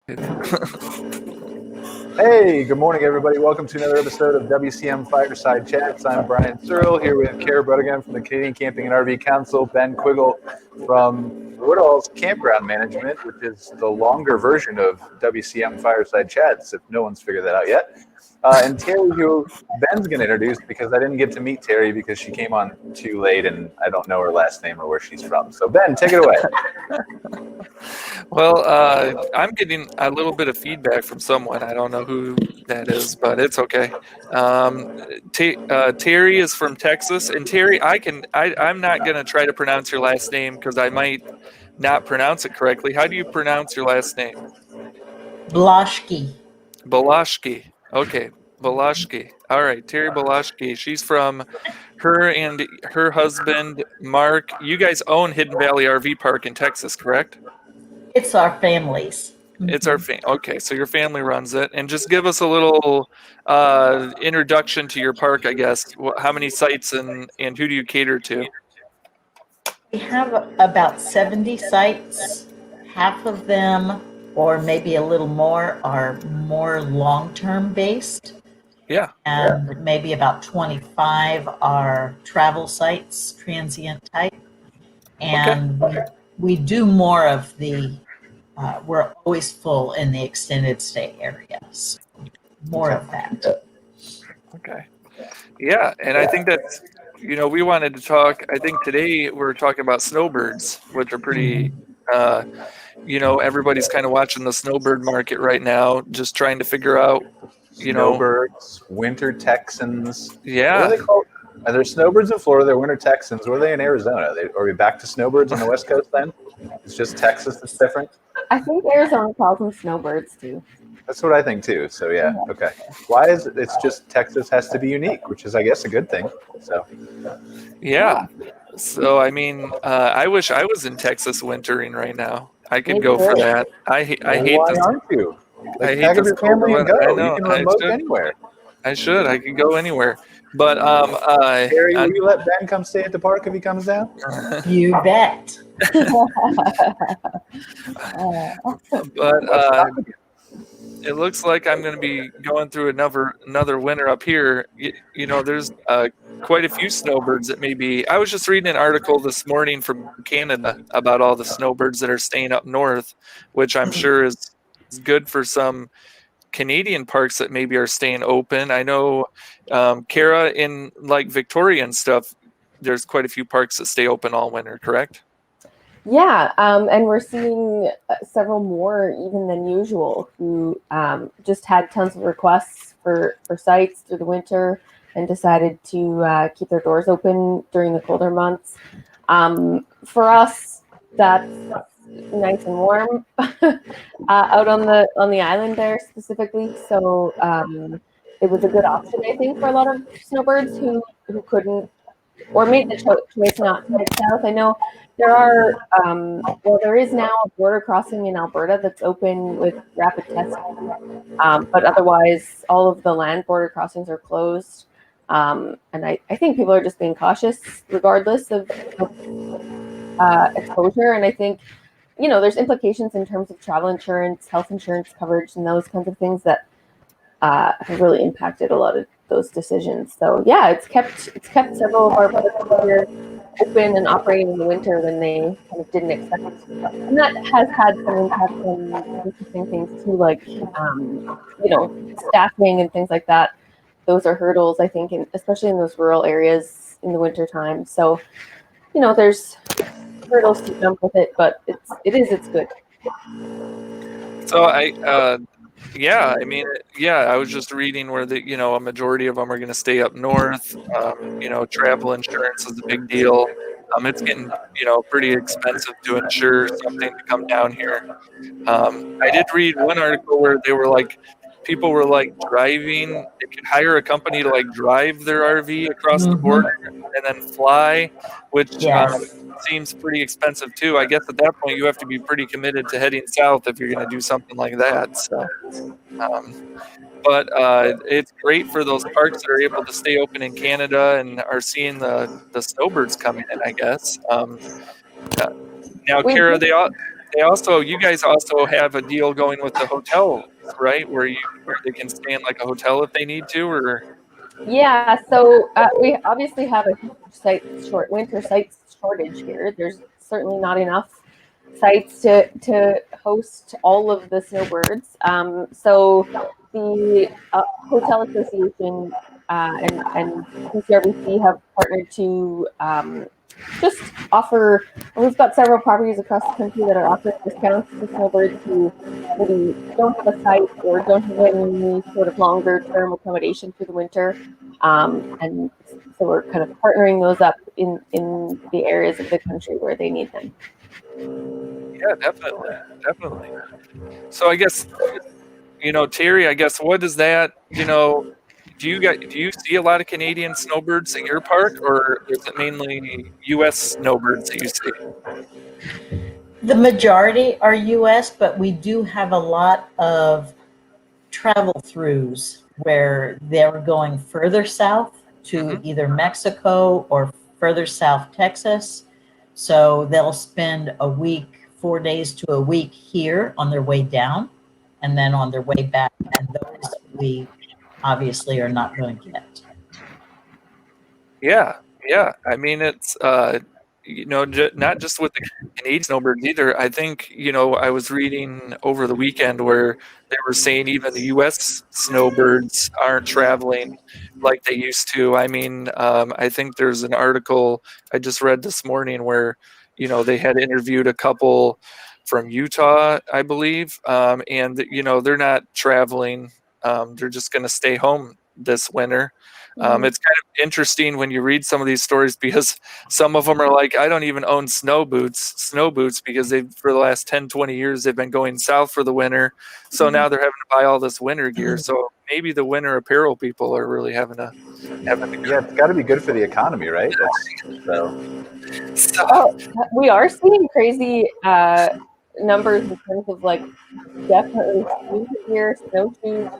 Hey, good morning, everybody. Welcome to another episode of WCM Fireside Chats. I'm Brian Searle here with Kara Brodigan from the Canadian Camping and RV Council, Ben Quiggle from Woodall's Campground Management, which is the longer version of WCM Fireside Chats, if no one's figured that out yet. And Terry, who Ben's going to introduce because I didn't get to meet Terry because she came on too late and I don't know her last name or where she's from. So, Ben, take it away. Well, I'm getting a little bit of feedback from someone. I don't know who that is, but it's okay. Terry is from Texas, and Terry, I'm not going to try to pronounce your last name because I might not pronounce it correctly. How do you pronounce your last name? Blaszki. Blaszki. Okay, Blaszki. All right, Terry Blaszki. She's from her and her husband, Mark. You guys own Hidden Valley RV Park in Texas, correct? It's our families. It's our okay, so your family runs it, and just give us a little introduction to your park, I guess. How many sites and who do you cater to? We have about 70 sites. Half of them, or maybe a little more, are more long-term based. Yeah. And maybe about 25 are travel sites, transient type. And we do more of the we're always full in the extended stay areas. More of that. Okay. Yeah, and I think that's, we wanted to talk, I think today we're talking about snowbirds, which are pretty, everybody's kind of watching the snowbird market right now, just trying to figure out, Snowbirds, winter Texans. Yeah. What are they called? Are there snowbirds in Florida? They're winter Texans. Were they in Arizona? Are we back to snowbirds on the West Coast then? It's just Texas that's different? I think Arizona calls them snowbirds too. That's what I think too. So yeah, okay. Why is it? It's just Texas has to be unique, which is, I guess, a good thing. So yeah. So I mean, I wish I was in Texas wintering right now. I could go for that. I hate why this. aren't you? I hate pack up this your family and go. I know. You can remote anywhere. I should. I could go anwhere. But Harry, will you let Ben come stay at the park if he comes down? You bet. But it looks like I'm going to be going through another winter up here. There's quite a few snowbirds that maybe. I was just reading an article this morning from Canada about all the snowbirds that are staying up north, which I'm sure is good for some Canadian parks that maybe are staying open. I know, Kara, in like Victoria and stuff, there's quite a few parks that stay open all winter, correct? Yeah, and we're seeing several more even than usual who just had tons of requests for sites through the winter and decided to keep their doors open during the colder months. For us, that's nice and warm out on the island there specifically. So it was a good option, I think, for a lot of snowbirds who couldn't or made the choice not to head south. I know there are there is now a border crossing in Alberta that's open with rapid testing, but otherwise all of the land border crossings are closed. And I think people are just being cautious regardless of exposure. And I think there's implications in terms of travel insurance, health insurance coverage, and those kinds of things that have really impacted a lot of those decisions. So yeah, it's kept several of our parks here open and operating in the winter when they kind of didn't expect it. And that has had some impact on interesting things too, like staffing and things like that. Those are hurdles, I think, especially in those rural areas in the winter time. So there's hurdles to jump with it, but it's good. So I was just reading where a majority of them are going to stay up north. Travel insurance is a big deal. It's getting, pretty expensive to insure something to come down here. I did read one article where they were like, people were like driving, they could hire a company to like drive their RV across the border and then fly, which seems pretty expensive too. I guess at that point you have to be pretty committed to heading south if you're going to do something like that. So, but it's great for those parks that are able to stay open in Canada and are seeing the snowbirds coming in, I guess. Now, Kara, they you guys also have a deal going with the hotel, right? Where they can stay in like a hotel if they need to, or Yeah, so we obviously have a huge winter sites shortage here. There's certainly not enough sites to host all of the snowbirds. So the Hotel Association and PCRBC have partnered to just offer. We've got several properties across the country that are offering discounts to snowbirds who maybe don't have a site or don't have any sort of longer term accommodation through the winter. And so we're kind of partnering those up in the areas of the country where they need them. yeah, definitely. So I guess Terry, I guess what is that? Do you see a lot of Canadian snowbirds at your park, or is it mainly U.S. snowbirds that you see? The majority are US, but we do have a lot of travel throughs where they're going further south to either Mexico or further south Texas. So they'll spend a week, 4 days to a week here on their way down, and then on their way back. And those we obviously are not going to get. Yeah. I mean, it's not just with the Canadian snowbirds either. I think I was reading over the weekend where they were saying even the U.S. snowbirds aren't traveling like they used to. I mean, I think there's an article I just read this morning where they had interviewed a couple from Utah, I believe, and they're not traveling. They're just going to stay home this winter. It's kind of interesting when you read some of these stories because some of them are like, I don't even own snow boots because for the last 10, 20 years, they've been going south for the winter. So now they're having to buy all this winter gear. So maybe the winter apparel people are really having a Yeah, it's got to be good for the economy, right? We are seeing crazy numbers in terms of like definitely ski gear, snowshoes,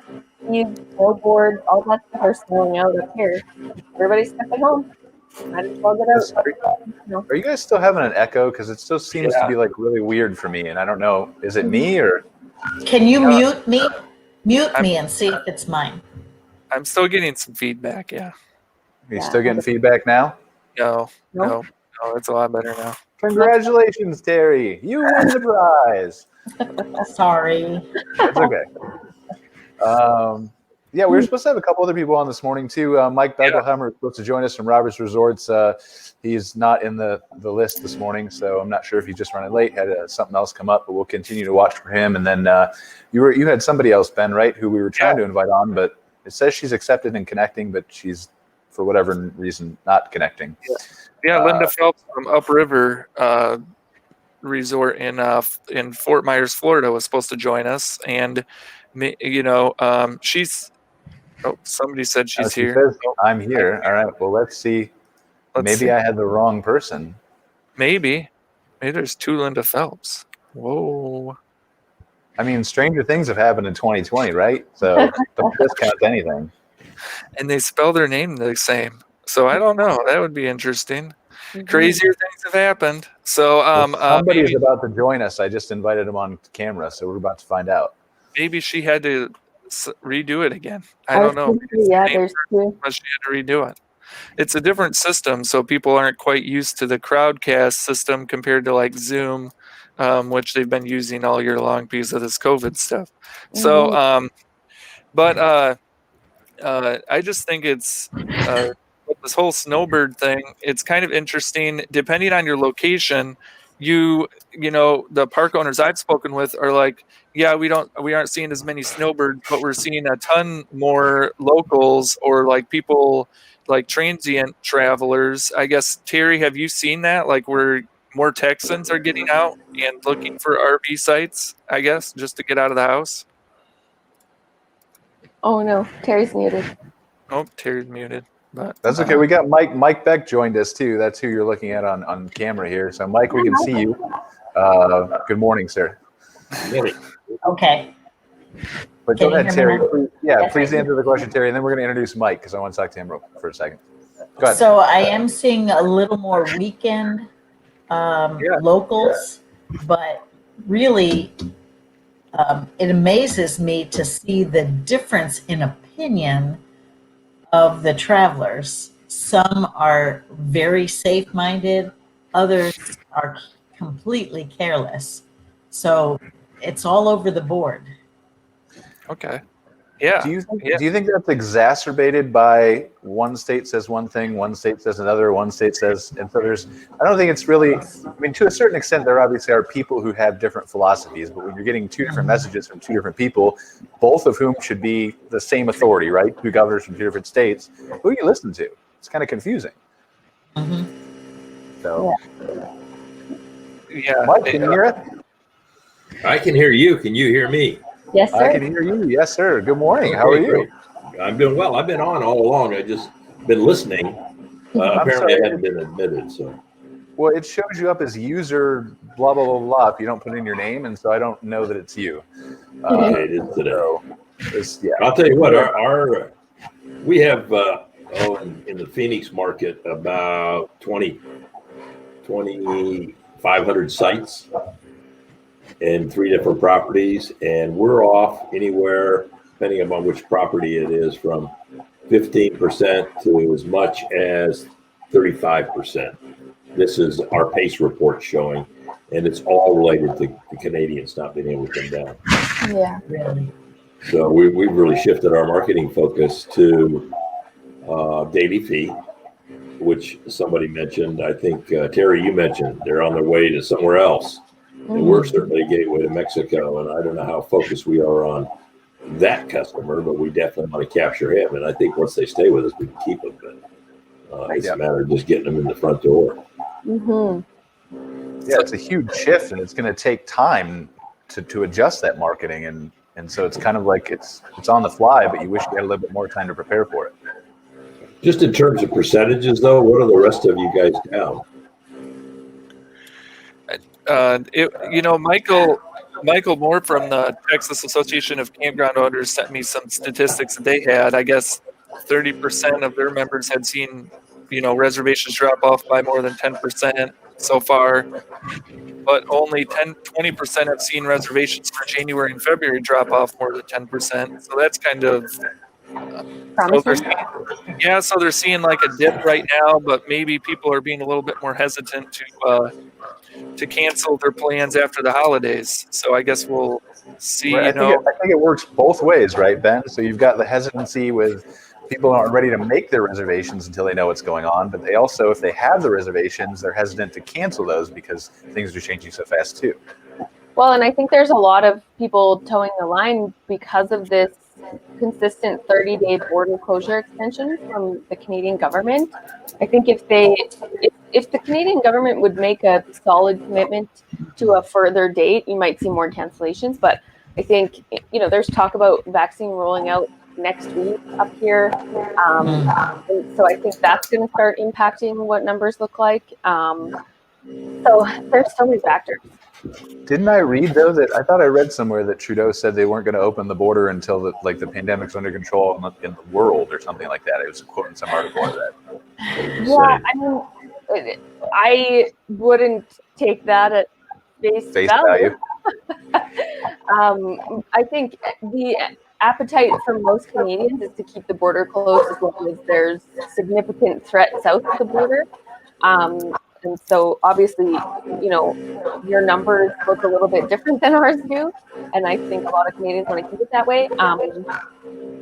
skis, snowboards, all that stuff are selling out up here. Everybody's stuck at home. Might as well get out. Are you guys still having an echo? Because it still seems to be like really weird for me, and I don't know. Is it me or? Can you mute me? Mute me and see if it's mine. I'm still getting some feedback. Yeah. Are you still getting feedback now? No, it's a lot better now. Congratulations, Terry! You win the prize. Sorry. It's okay. Yeah, we were supposed to have a couple other people on this morning too. Mike Begelheimer was supposed to join us from Roberts Resorts. He's not in the list this morning, so I'm not sure if he's just running late, had something else come up, but we'll continue to watch for him. And then you had somebody else, Ben, right, who we were trying to invite on, but it says she's accepted and connecting, but she's, for whatever reason, not connecting. Yeah, Linda Phelps from Upriver Resort in Fort Myers, Florida, was supposed to join us, and she's. Oh, somebody said she's she here. Says, I'm here. All right. Well, let's see. Maybe I had the wrong person. Maybe there's two Linda Phelps. Whoa. I mean, stranger things have happened in 2020, right? So don't discount anything. And they spell their name the same. So I don't know. That would be interesting. Crazier things have happened. So somebody's about to join us. I just invited him on camera, so we're about to find out. Maybe she had to redo it again. I don't know. Yeah, there's two. She had to redo it. It's a different system, so people aren't quite used to the Crowdcast system compared to like Zoom, which they've been using all year long because of this COVID stuff. So, I just think it's this whole snowbird thing. It's kind of interesting. Depending on your location, the park owners I've spoken with are like, yeah, we aren't seeing as many snowbirds, but we're seeing a ton more locals or like people like transient travelers. I guess, Terry, have you seen that? Like where more Texans are getting out and looking for RV sites, I guess, just to get out of the house? Oh no, Terry's muted. Oh, Terry's muted. But that's okay. We got Mike Beck joined us too. That's who you're looking at on camera here. So Mike, we can see you. Good morning, sir. Okay. But go ahead, Terry. Please answer the question, Terry, and then we're going to introduce Mike because I want to talk to him for a second. Go ahead. So I am seeing a little more weekend locals, but really, it amazes me to see the difference in opinion of the travelers. Some are very safe-minded, others are completely careless. So it's all over the board. Okay. Yeah. Do you think that's exacerbated by one state says one thing, one state says another, one state says, and so I don't think it's really, I mean, to a certain extent, there obviously are people who have different philosophies, but when you're getting two different messages from two different people, both of whom should be the same authority, right? Two governors from two different states, who do you listen to? It's kind of confusing. So, Yeah. Mike, can you hear it? I can hear you. Can you hear me? Yes, sir. I can hear you. Yes, sir. Good morning. How are you? Great. I'm doing well. I've been on all along. I just been listening. Apparently, I hadn't been admitted. So, well, it shows you up as user blah blah blah blah if you don't put in your name, and so I don't know that it's you. okay, it is today. So, I'll tell you what. Our we have in the Phoenix market about 2,500 sites in 3 different properties, and we're off anywhere, depending upon which property it is, from 15% to as much as 35%. This is our PACE report showing, and it's all related to the Canadians not being able to come down. Yeah. Really. So we've really shifted our marketing focus to daily fee, which somebody mentioned. I think, Terry, you mentioned they're on their way to somewhere else. And we're certainly a gateway to Mexico, and I don't know how focused we are on that customer, but we definitely want to capture him. And I think once they stay with us, we can keep them. But it's a matter of just getting them in the front door. Mm-hmm. Yeah, it's a huge shift, and it's going to take time to adjust that marketing, and so it's kind of like it's on the fly, but you wish you had a little bit more time to prepare for it. Just in terms of percentages, though, what are the rest of you guys down? Michael Moore from the Texas Association of Campground Owners sent me some statistics that they had. I guess 30% of their members had seen, reservations drop off by more than 10% so far, but only 20% have seen reservations for January and February drop off more than 10%. So that's kind of so they're seeing like a dip right now, but maybe people are being a little bit more hesitant to cancel their plans after the holidays. So I guess we'll see. Right. I think it works both ways, right, Ben? So you've got the hesitancy with people aren't ready to make their reservations until they know what's going on, but they also, if they have the reservations, they're hesitant to cancel those because things are changing so fast too. Well, and I think there's a lot of people towing the line because of this consistent 30-day border closure extension from the Canadian government. I think if the Canadian government would make a solid commitment to a further date, you might see more cancellations. But I think, there's talk about vaccine rolling out next week up here. And so I think that's going to start impacting what numbers look like. So there's so many factors. Didn't I read, though, that I thought I read somewhere that Trudeau said they weren't going to open the border until the pandemic's under control in the world or something like that? I was quoting some article on that. Yeah, I mean, I wouldn't take that at face value. I think the appetite for most Canadians is to keep the border closed as long as there's significant threat south of the border. And so obviously, your numbers look a little bit different than ours do. And I think a lot of Canadians want to keep it that way.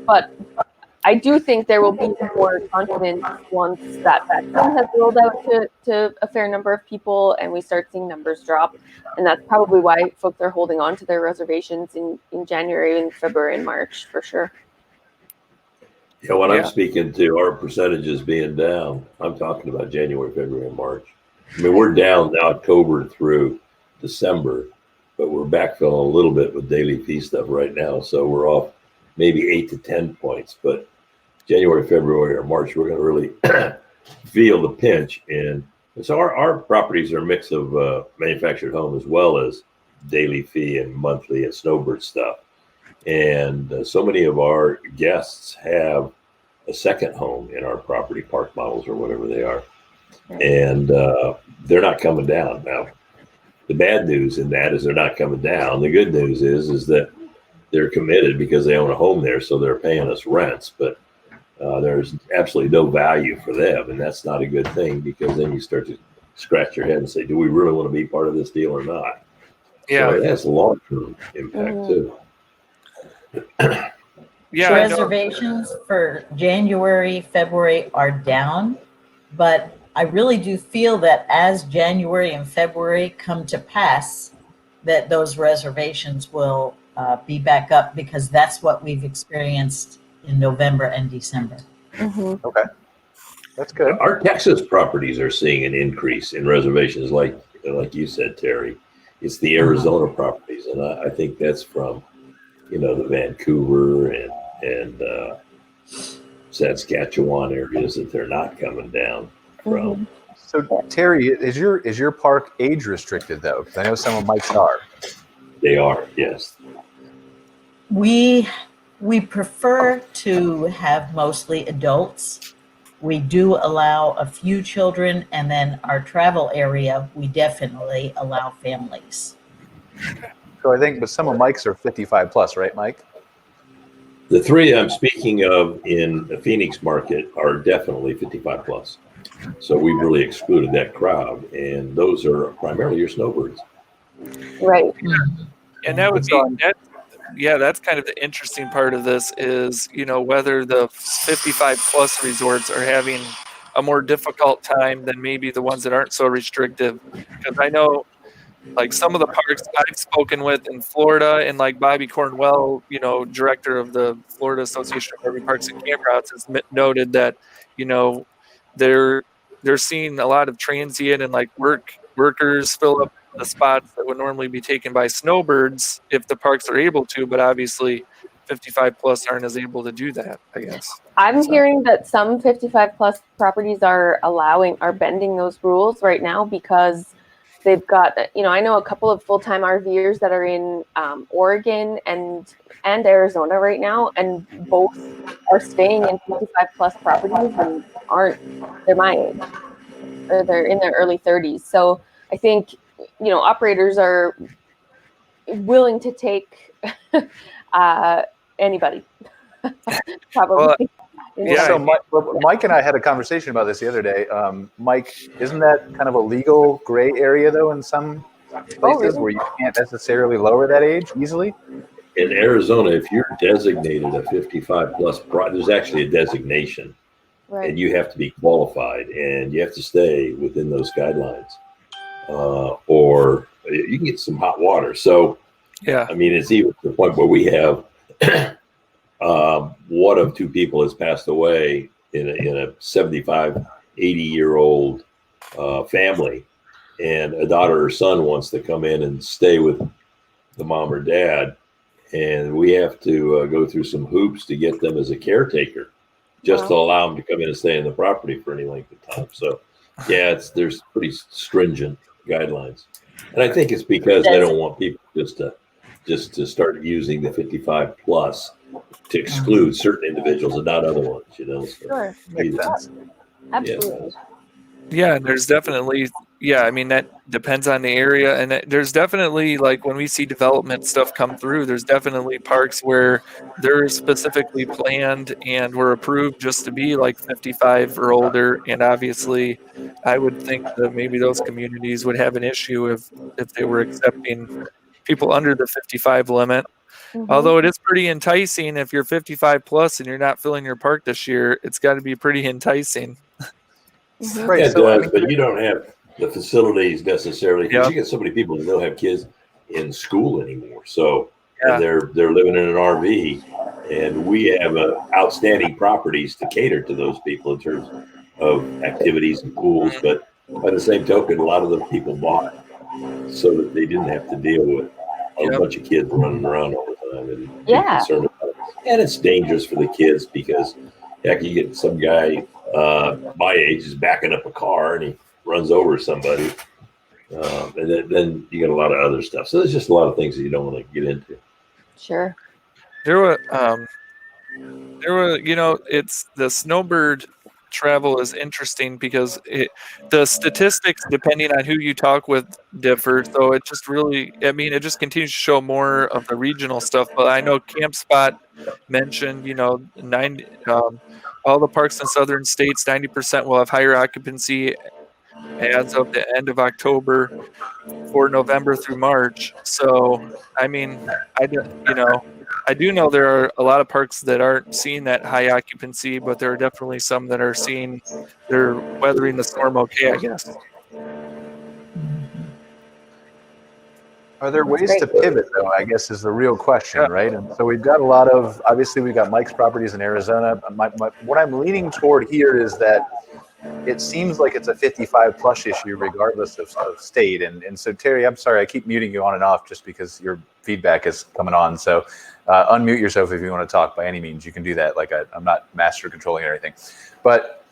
But I do think there will be more confidence once that vaccine has rolled out to a fair number of people and we start seeing numbers drop. And that's probably why folks are holding on to their reservations in January and February and March for sure. Yeah, when I'm speaking to our percentages being down, I'm talking about January, February, and March. I mean, we're down now October through December, but we're backfilling a little bit with daily fee stuff right now. So we're off maybe 8 to 10 points. But January, February, or March, we're going to really feel the pinch. And so our properties are a mix of manufactured home as well as daily fee and monthly and Snowbird stuff. And so many of our guests have a second home in our property, park models or whatever they are. And they're not coming down now. the bad news in that is they're not coming down. The good news is that they're committed because they own a home there, so they're paying us rents. But there's absolutely no value for them, and that's not a good thing, because then you start to scratch your head and say, do we really want to be part of this deal or not? Yeah. So it has a long-term impact too. Yeah. Reservations for January, February are down, but I really do feel that as January and February come to pass, that those reservations will be back up, because that's what we've experienced in November and December. Mm-hmm. Okay, that's good. Our Texas properties are seeing an increase in reservations, like you said, Terry. It's the Arizona properties, and I think that's from, the Vancouver and Saskatchewan areas that they're not coming down from. So Terry, is your park age restricted though? Because I know some of Mike's are. They are, yes. We prefer to have mostly adults. We do allow a few children, and then our travel area, we definitely allow families. So I think, but some of Mike's are 55 plus, right, Mike? The three I'm speaking of in the Phoenix market are definitely 55 plus. So we've really excluded that crowd, and those are primarily your snowbirds. Right. And that would be that's kind of the interesting part of this is, whether the 55 plus resorts are having a more difficult time than maybe the ones that aren't so restrictive. Because I know, like, some of the parks I've spoken with in Florida, and like Bobby Cornwell, director of the Florida Association of Urban Parks and Campgrounds, has noted that, they're seeing a lot of transient and like workers fill up the spots that would normally be taken by snowbirds if the parks are able to, but obviously 55 plus aren't as able to do that, I guess. I'm hearing that some 55 plus properties are bending those rules right now, because they've got, I know a couple of full-time RVers that are in Oregon and Arizona right now, and both are staying in 55 plus properties and they're my age, or they're in their early 30s. So I think, operators are willing to take anybody. Probably. So Mike and I had a conversation about this the other day. Mike, isn't that kind of a legal gray area though in some places where you can't necessarily lower that age easily? In Arizona, if you're designated a 55 plus, there's actually a designation, Right. and you have to be qualified, and you have to stay within those guidelines, or you can get some hot water. So, yeah, I mean, it's even to the point where we have one of two people has passed away in a 75, 80-year-old family, and a daughter or son wants to come in and stay with the mom or dad, and we have to go through some hoops to get them as a caretaker, just to allow them to come in and stay in the property for any length of time. So, yeah, there's pretty stringent guidelines, and I think it's because they don't want people just to start using the 55 plus to exclude certain individuals and not other ones. So Sure. Makes sense. Absolutely. Yeah, and there's definitely, I mean, that depends on the area. And there's definitely, like, when we see development stuff come through, there's definitely parks where they're specifically planned and were approved just to be like 55 or older. And obviously, I would think that maybe those communities would have an issue if they were accepting people under the 55 limit. Mm-hmm. Although it is pretty enticing if you're 55 plus and you're not filling your park this year, it's got to be pretty enticing. Mm-hmm. Right. Yeah, it So, does, but you don't have the facilities necessarily, because Yeah. you get so many people that don't have kids in school anymore. So Yeah. and they're living in an RV, and we have outstanding properties to cater to those people in terms of activities and pools. But by the same token, a lot of the people bought so that they didn't have to deal with a bunch of kids running around all the time and be concerned about it. And it's dangerous for the kids because heck, you get some guy my age is backing up a car and he runs over somebody. And then you get a lot of other stuff. So there's just a lot of things that you don't want to get into. Sure. There were, it's the Snowbird travel is interesting because the statistics, depending on who you talk with, differ. So it just really, I mean, it just continues to show more of the regional stuff. But I know CampSpot mentioned, you know, all the parks in southern states, 90% will have higher occupancy as of the end of October for November through March. So, I mean, I do know there are a lot of parks that aren't seeing that high occupancy, but there are definitely some that are seeing they're weathering the storm okay, I guess. Are there ways to pivot, though, I guess is the real question, Yeah. right? And so we've got a lot of, obviously, we've got Mike's properties in Arizona. What I'm leaning toward here is that it seems like it's a 55-plus issue regardless of state. And so, Terry, I'm sorry, I keep muting you on and off just because your feedback is coming on. So unmute yourself if you want to talk by any means. You can do that. Like I'm not master controlling or anything. But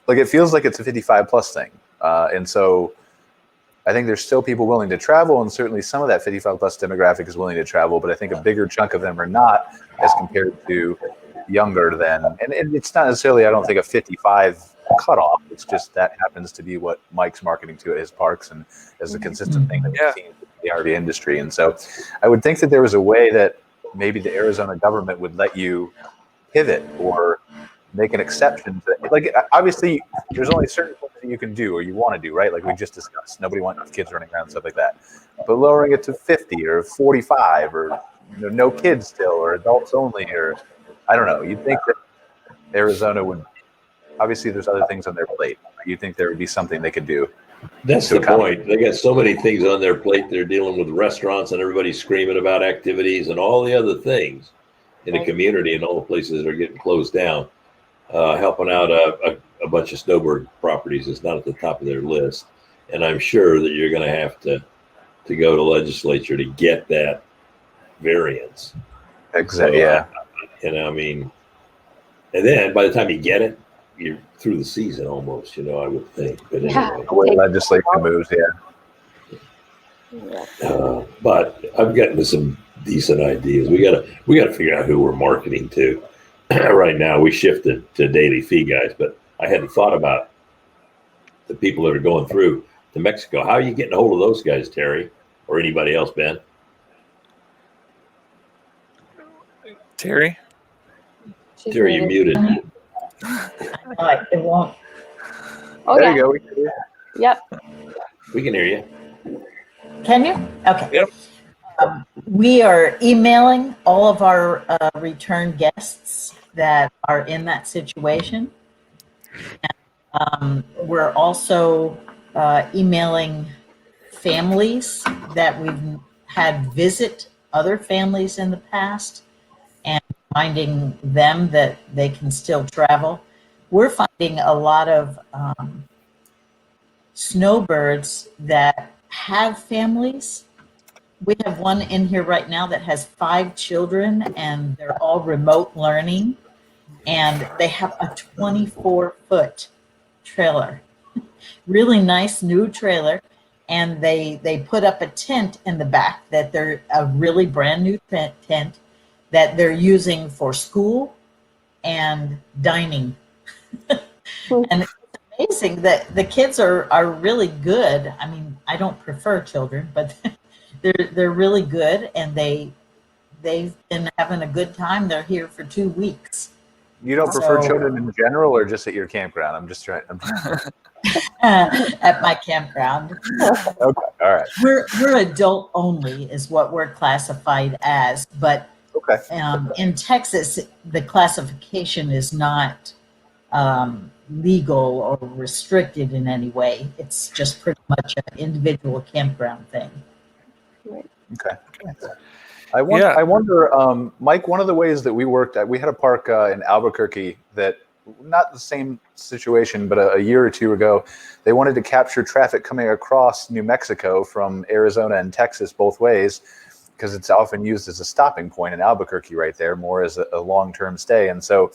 like it feels like it's a 55-plus thing. And so I think there's still people willing to travel, and certainly some of that 55-plus demographic is willing to travel, but I think a bigger chunk of them are not as compared to younger than. And it's not necessarily, I don't think, a 55 cutoff. It's just that happens to be what Mike's marketing to at his parks and as a consistent thing that we've seen in the RV industry. And so I would think that there was a way that maybe the Arizona government would let you pivot or make an exception to, like, obviously there's only certain things that you can do or you want to do, right? Like we just discussed, nobody wants kids running around, stuff like that. But lowering it to 50 or 45 or no kids still or adults only, or I don't know. You'd think that Arizona would, obviously there's other things on their plate. You think there would be something they could do. That's the point. They got so many things on their plate. They're dealing with restaurants and everybody's screaming about activities and all the other things in the community and all the places that are getting closed down. Helping out a bunch of Snowbird properties is not at the top of their list. And I'm sure that you're going to have to go to legislature to get that variance. Exactly. So, yeah. I mean, and then by the time you get it, you're through the season almost, I would think. But anyway. The way legislation moves, But I've gotten some decent ideas. We gotta figure out who we're marketing to. Right now, we shifted to daily fee guys, but I hadn't thought about the people that are going through to Mexico. How are you getting a hold of those guys, Terry, or anybody else, Ben? Terry? Terry, you're muted. It won't. Oh, there yeah. you go. We can do it. Yep. We can hear you. Can you? Okay. Yep. We are emailing all of our return guests that are in that situation. And, we're also emailing families that we've had visit other families in the past and reminding them that they can still travel. We're finding a lot of snowbirds that have families. We have one in here right now that has 5 children and they're all remote learning, and they have a 24-foot trailer, really nice new trailer. And they put up a tent in the back that they're a really brand new tent that they're using for school and dining. And it's amazing that the kids are really good. I mean, I don't prefer children, but they're really good, and they've been having a good time. They're here for 2 weeks. You don't prefer children in general, or just at your campground? I'm just trying. At my campground. Okay, all right. We're adult only is what we're classified as, but Okay. in Texas, the classification is not legal or restricted in any way. It's just pretty much an individual campground thing. Okay. I wonder, Mike, one of the ways that we worked at, we had a park in Albuquerque that, not the same situation, but a year or two ago, they wanted to capture traffic coming across New Mexico from Arizona and Texas both ways, because it's often used as a stopping point in Albuquerque right there, more as a long-term stay. And so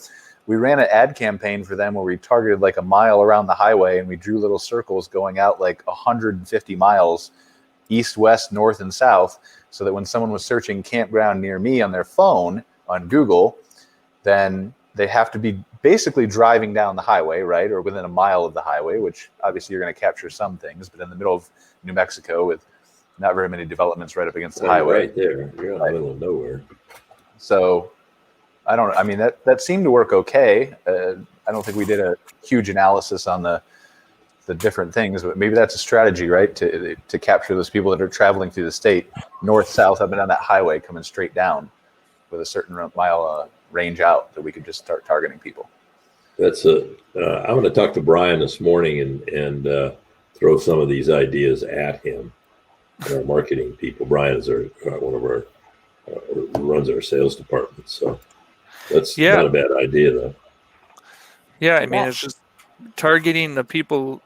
we ran an ad campaign for them where we targeted like a mile around the highway, and we drew little circles going out like 150 miles east, west, north, and south, so that when someone was searching campground near me on their phone on Google, then they have to be basically driving down the highway, right, or within a mile of the highway, which obviously you're going to capture some things, but in the middle of New Mexico with not very many developments right up against the highway. Right there. You're in the middle of nowhere. So I mean, that seemed to work okay. I don't think we did a huge analysis on the different things, but maybe that's a strategy, right? To capture those people that are traveling through the state, north, south, up and down that highway, coming straight down with a certain mile range out, that we could just start targeting people. I'm going to talk to Brian this morning and throw some of these ideas at him. Our marketing people. Brian is one of our runs our sales department, so that's not a bad idea, though. Yeah, I mean, it's just targeting the people,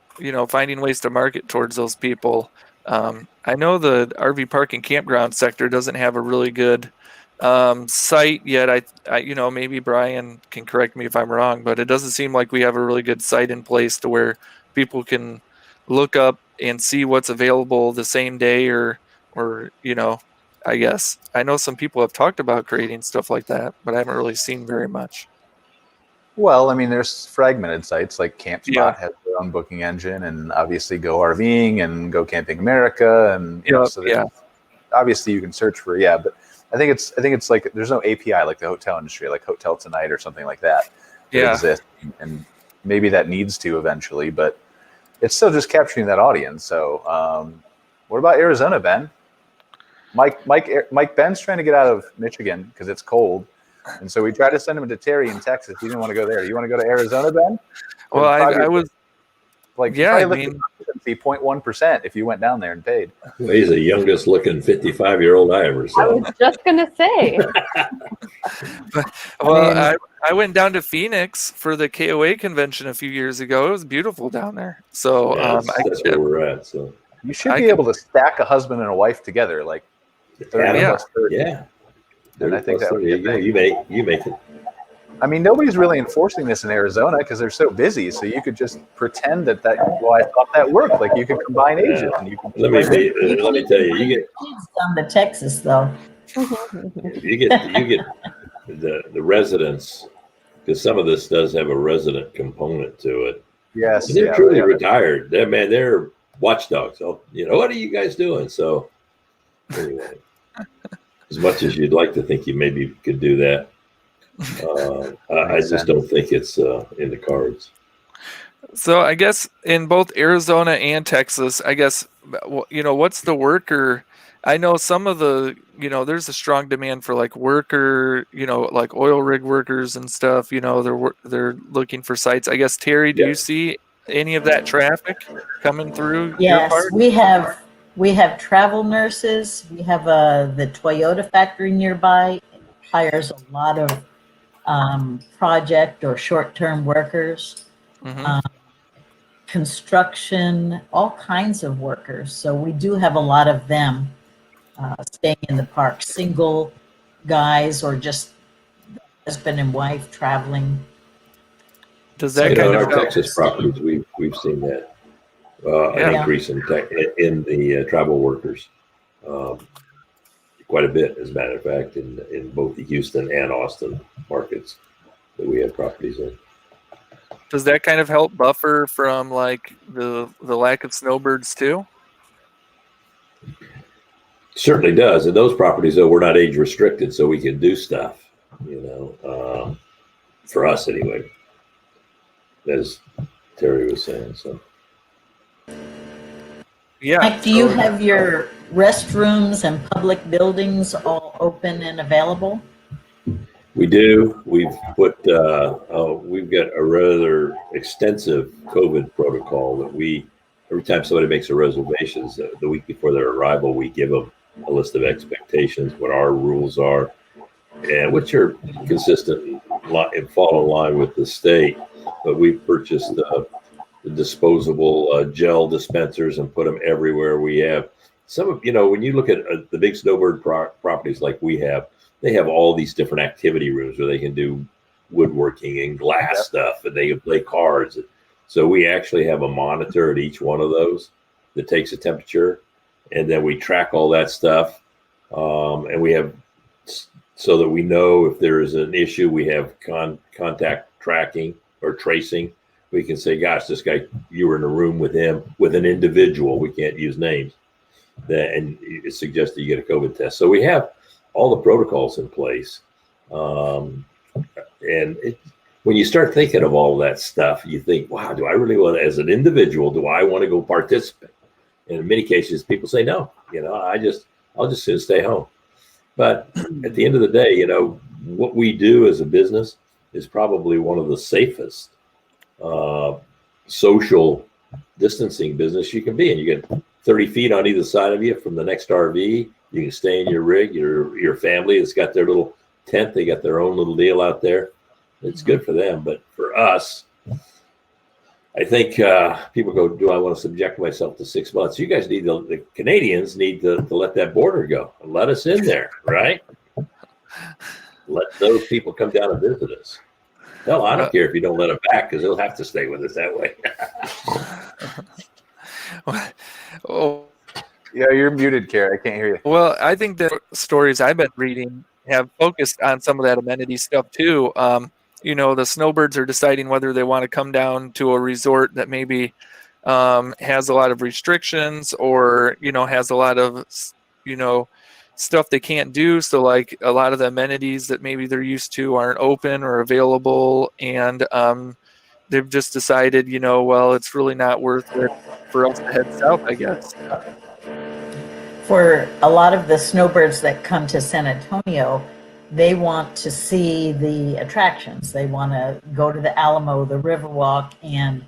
finding ways to market towards those people. I know the RV park and campground sector doesn't have a really good site yet. I maybe Brian can correct me if I'm wrong, but it doesn't seem like we have a really good site in place to where people can look up and see what's available the same day or I guess. I know some people have talked about creating stuff like that, but I haven't really seen very much. Well, I mean, there's fragmented sites like CampSpot has their own booking engine, and obviously Go RVing and Go Camping America, and obviously you can search for but I think it's like there's no API like the hotel industry, like Hotel Tonight or something like that exists, and maybe that needs to eventually, but it's still just capturing that audience. So, what about Arizona, Ben? Mike Ben's trying to get out of Michigan because it's cold, and so we tried to send him to Terry in Texas. He didn't want to go there. You want to go to Arizona, Ben? Well, I was like, 0.1% if you went down there and paid. Well, he's the youngest looking 55-year-old I ever saw. I was just gonna say. I went down to Phoenix for the KOA convention a few years ago. It was beautiful down there. So that's where we're at. So you should be able to stack a husband and a wife together, like 30 plus 30. Yeah. And I think that would be you make it. I mean, nobody's really enforcing this in Arizona because they're so busy. So you could just pretend that I thought that worked. Like you could combine ages, and you can. Let me tell you, you get on the Texas though. you get the residents, because some of this does have a resident component to it. Yes, and they're truly retired. They're watchdogs. So, what are you guys doing? So anyway, as much as you'd like to think you maybe could do that. I just don't think it's in the cards. So I guess in both Arizona and Texas, I guess, what's the worker? I know some of the, there's a strong demand for like worker, like oil rig workers and stuff. They're looking for sites. I guess, Terry, do you see any of that traffic coming through? Yes, we have travel nurses. We have the Toyota factory nearby. It hires a lot of project or short-term workers, construction, all kinds of workers. So we do have a lot of them staying in the park, single guys or just husband and wife traveling. Does that kind of our Texas properties? We've seen that an increase in the travel workers. Quite a bit, as a matter of fact, in both the Houston and Austin markets that we have properties in. Does that kind of help buffer from like the lack of snowbirds too? Certainly does. And those properties, though, we're not age restricted, so we can do stuff, for us anyway, as Terry was saying. So. Yeah. Mike, do you have your restrooms and public buildings all open and available? We do. We've got a rather extensive COVID protocol that every time somebody makes a reservation, the week before their arrival, we give them a list of expectations, what our rules are, and which are consistent and fall in line with the state. But we've purchased the disposable gel dispensers and put them everywhere. We have some of, when you look at the big snowbird properties like we have, they have all these different activity rooms where they can do woodworking and glass stuff, and they can play cards. So we actually have a monitor at each one of those that takes a temperature, and then we track all that stuff. And we have, so that we know if there is an issue, we have contact tracking or tracing. We can say, gosh, this guy, you were in a room with him, with an individual. We can't use names. And it suggests that you get a COVID test. So we have all the protocols in place. And when you start thinking of all that stuff, you think, wow, do I really want to, as an individual, do I want to go participate? And in many cases, people say, no, I'll just sit and stay home. But at the end of the day, what we do as a business is probably one of the safest social distancing business you can be in. You get 30 feet on either side of you from the next RV. You can stay in your rig, your family has got their little tent. They got their own little deal out there. It's good for them. But for us, I think people go, do I want to subject myself to 6 months? You guys the Canadians need to let that border go and let us in there, right? Let those people come down and visit us. No, I don't care if you don't let them back, because they'll have to stay with us that way. Oh, Yeah, you're muted, Kara. I can't hear you. well, I think the stories I've been reading have focused on some of that amenity stuff too. The Snowbirds are deciding whether they want to come down to a resort that maybe has a lot of restrictions, or has a lot of stuff they can't do. So like a lot of the amenities that maybe they're used to aren't open or available, and they've just decided, well, it's really not worth it for us to head south, I guess. For a lot of the snowbirds that come to San Antonio, they want to see the attractions. They want to go to the Alamo, the Riverwalk, and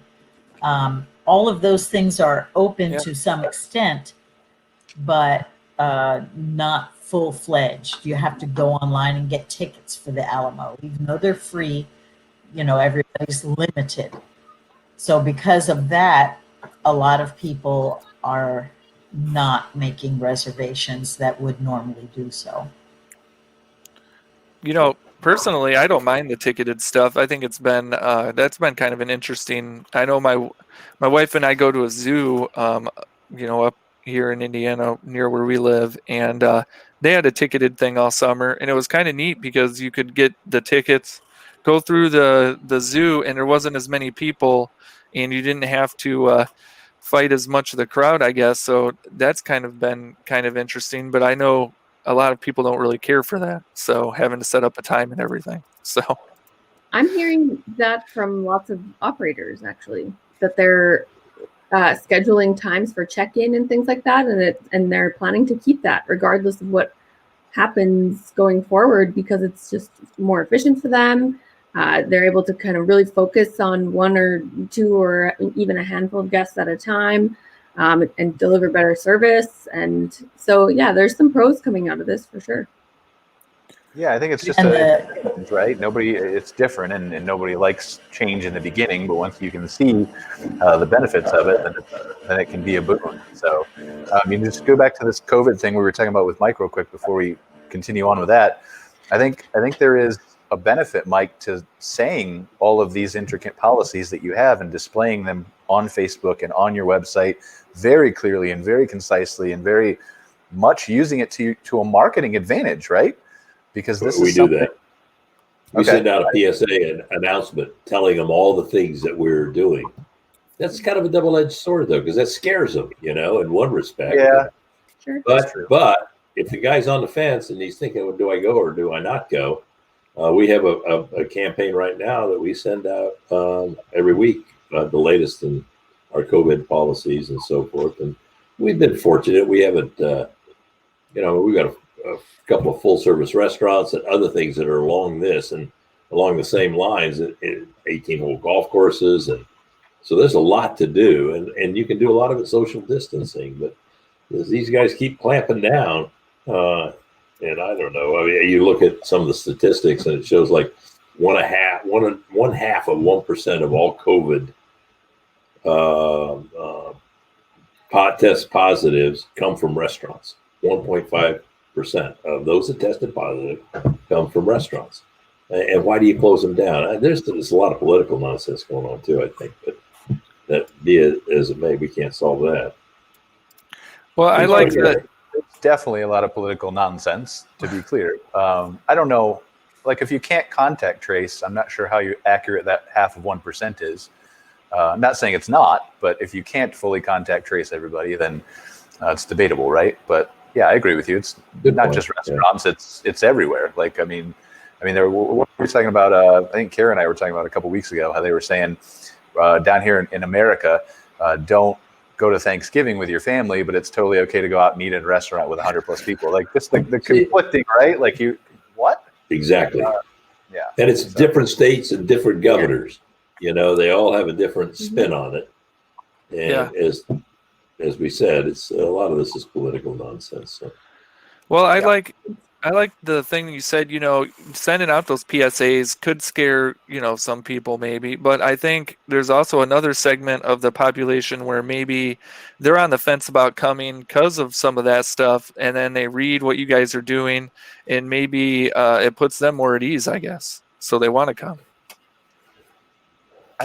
all of those things are open to some extent, but not full-fledged. You have to go online and get tickets for the Alamo. Even though they're free, everybody's limited. So because of that, a lot of people are not making reservations that would normally do so. Personally, I don't mind the ticketed stuff. I think it's been that's been kind of an interesting. I know my wife and I go to a zoo, up here in Indiana near where we live, and they had a ticketed thing all summer, and it was kind of neat because you could get the tickets, go through the zoo, and there wasn't as many people, and you didn't have to fight as much of the crowd, I guess. So that's been kind of interesting. But I know a lot of people don't really care for that, so having to set up a time and everything. So I'm hearing that from lots of operators, actually, that they're scheduling times for check-in and things like that, and they're planning to keep that regardless of what happens going forward, because it's just more efficient for them. They're able to kind of really focus on one or two or even a handful of guests at a time, and deliver better service. And so, there's some pros coming out of this for sure. Yeah, I think it's just right. It's different, and nobody likes change in the beginning, but once you can see the benefits of it, then it can be a boon. So, just go back to this COVID thing we were talking about with Mike real quick before we continue on with that. I think there is a benefit, Mike, to saying all of these intricate policies that you have and displaying them on Facebook and on your website very clearly and very concisely, and very much using it to a marketing advantage, right? Because we do that. We send out a PSA, an announcement, telling them all the things that we're doing. That's kind of a double-edged sword, though, because that scares them, in one respect. Yeah, sure. But if the guy's on the fence and he's thinking, well, do I go or do I not go? We have a campaign right now that we send out every week, the latest in our COVID policies and so forth. And we've been fortunate. We haven't, we've got a couple of full service restaurants and other things that are along the same lines, 18-hole golf courses. And so there's a lot to do, and you can do a lot of it social distancing, but as these guys keep clamping down, and I don't know, you look at some of the statistics and it shows like one half of 1% of all COVID test positives come from restaurants. 1.5% of those that tested positive come from restaurants. And why do you close them down? There's a lot of political nonsense going on too, I think, but that be it as it may, we can't solve that. Well, I like that. It's definitely a lot of political nonsense, to be clear. I don't know like if you can't contact trace, I'm not sure how accurate that 0.5% is. I'm not saying it's not, but if you can't fully contact trace everybody, then it's debatable, right? But yeah, I agree with you. It's Good not point. just restaurants; it's everywhere. Like, I mean, there. What we were talking about. I think Kara and I were talking about a couple weeks ago how they were saying down here in America, don't go to Thanksgiving with your family, but it's totally okay to go out and eat at a restaurant with 100+ people. Like, just the conflicting, right? Like, what? Exactly. Yeah. And it's different states and different governors. You know, they all have a different spin on it. And as we said, it's a lot of this is political nonsense. So. Well, I like the thing you said, you know, sending out those PSAs could scare, you know, some people maybe, but I think there's also another segment of the population where maybe they're on the fence about coming because of some of that stuff, and then they read what you guys are doing, and maybe it puts them more at ease, I guess. So they want to come.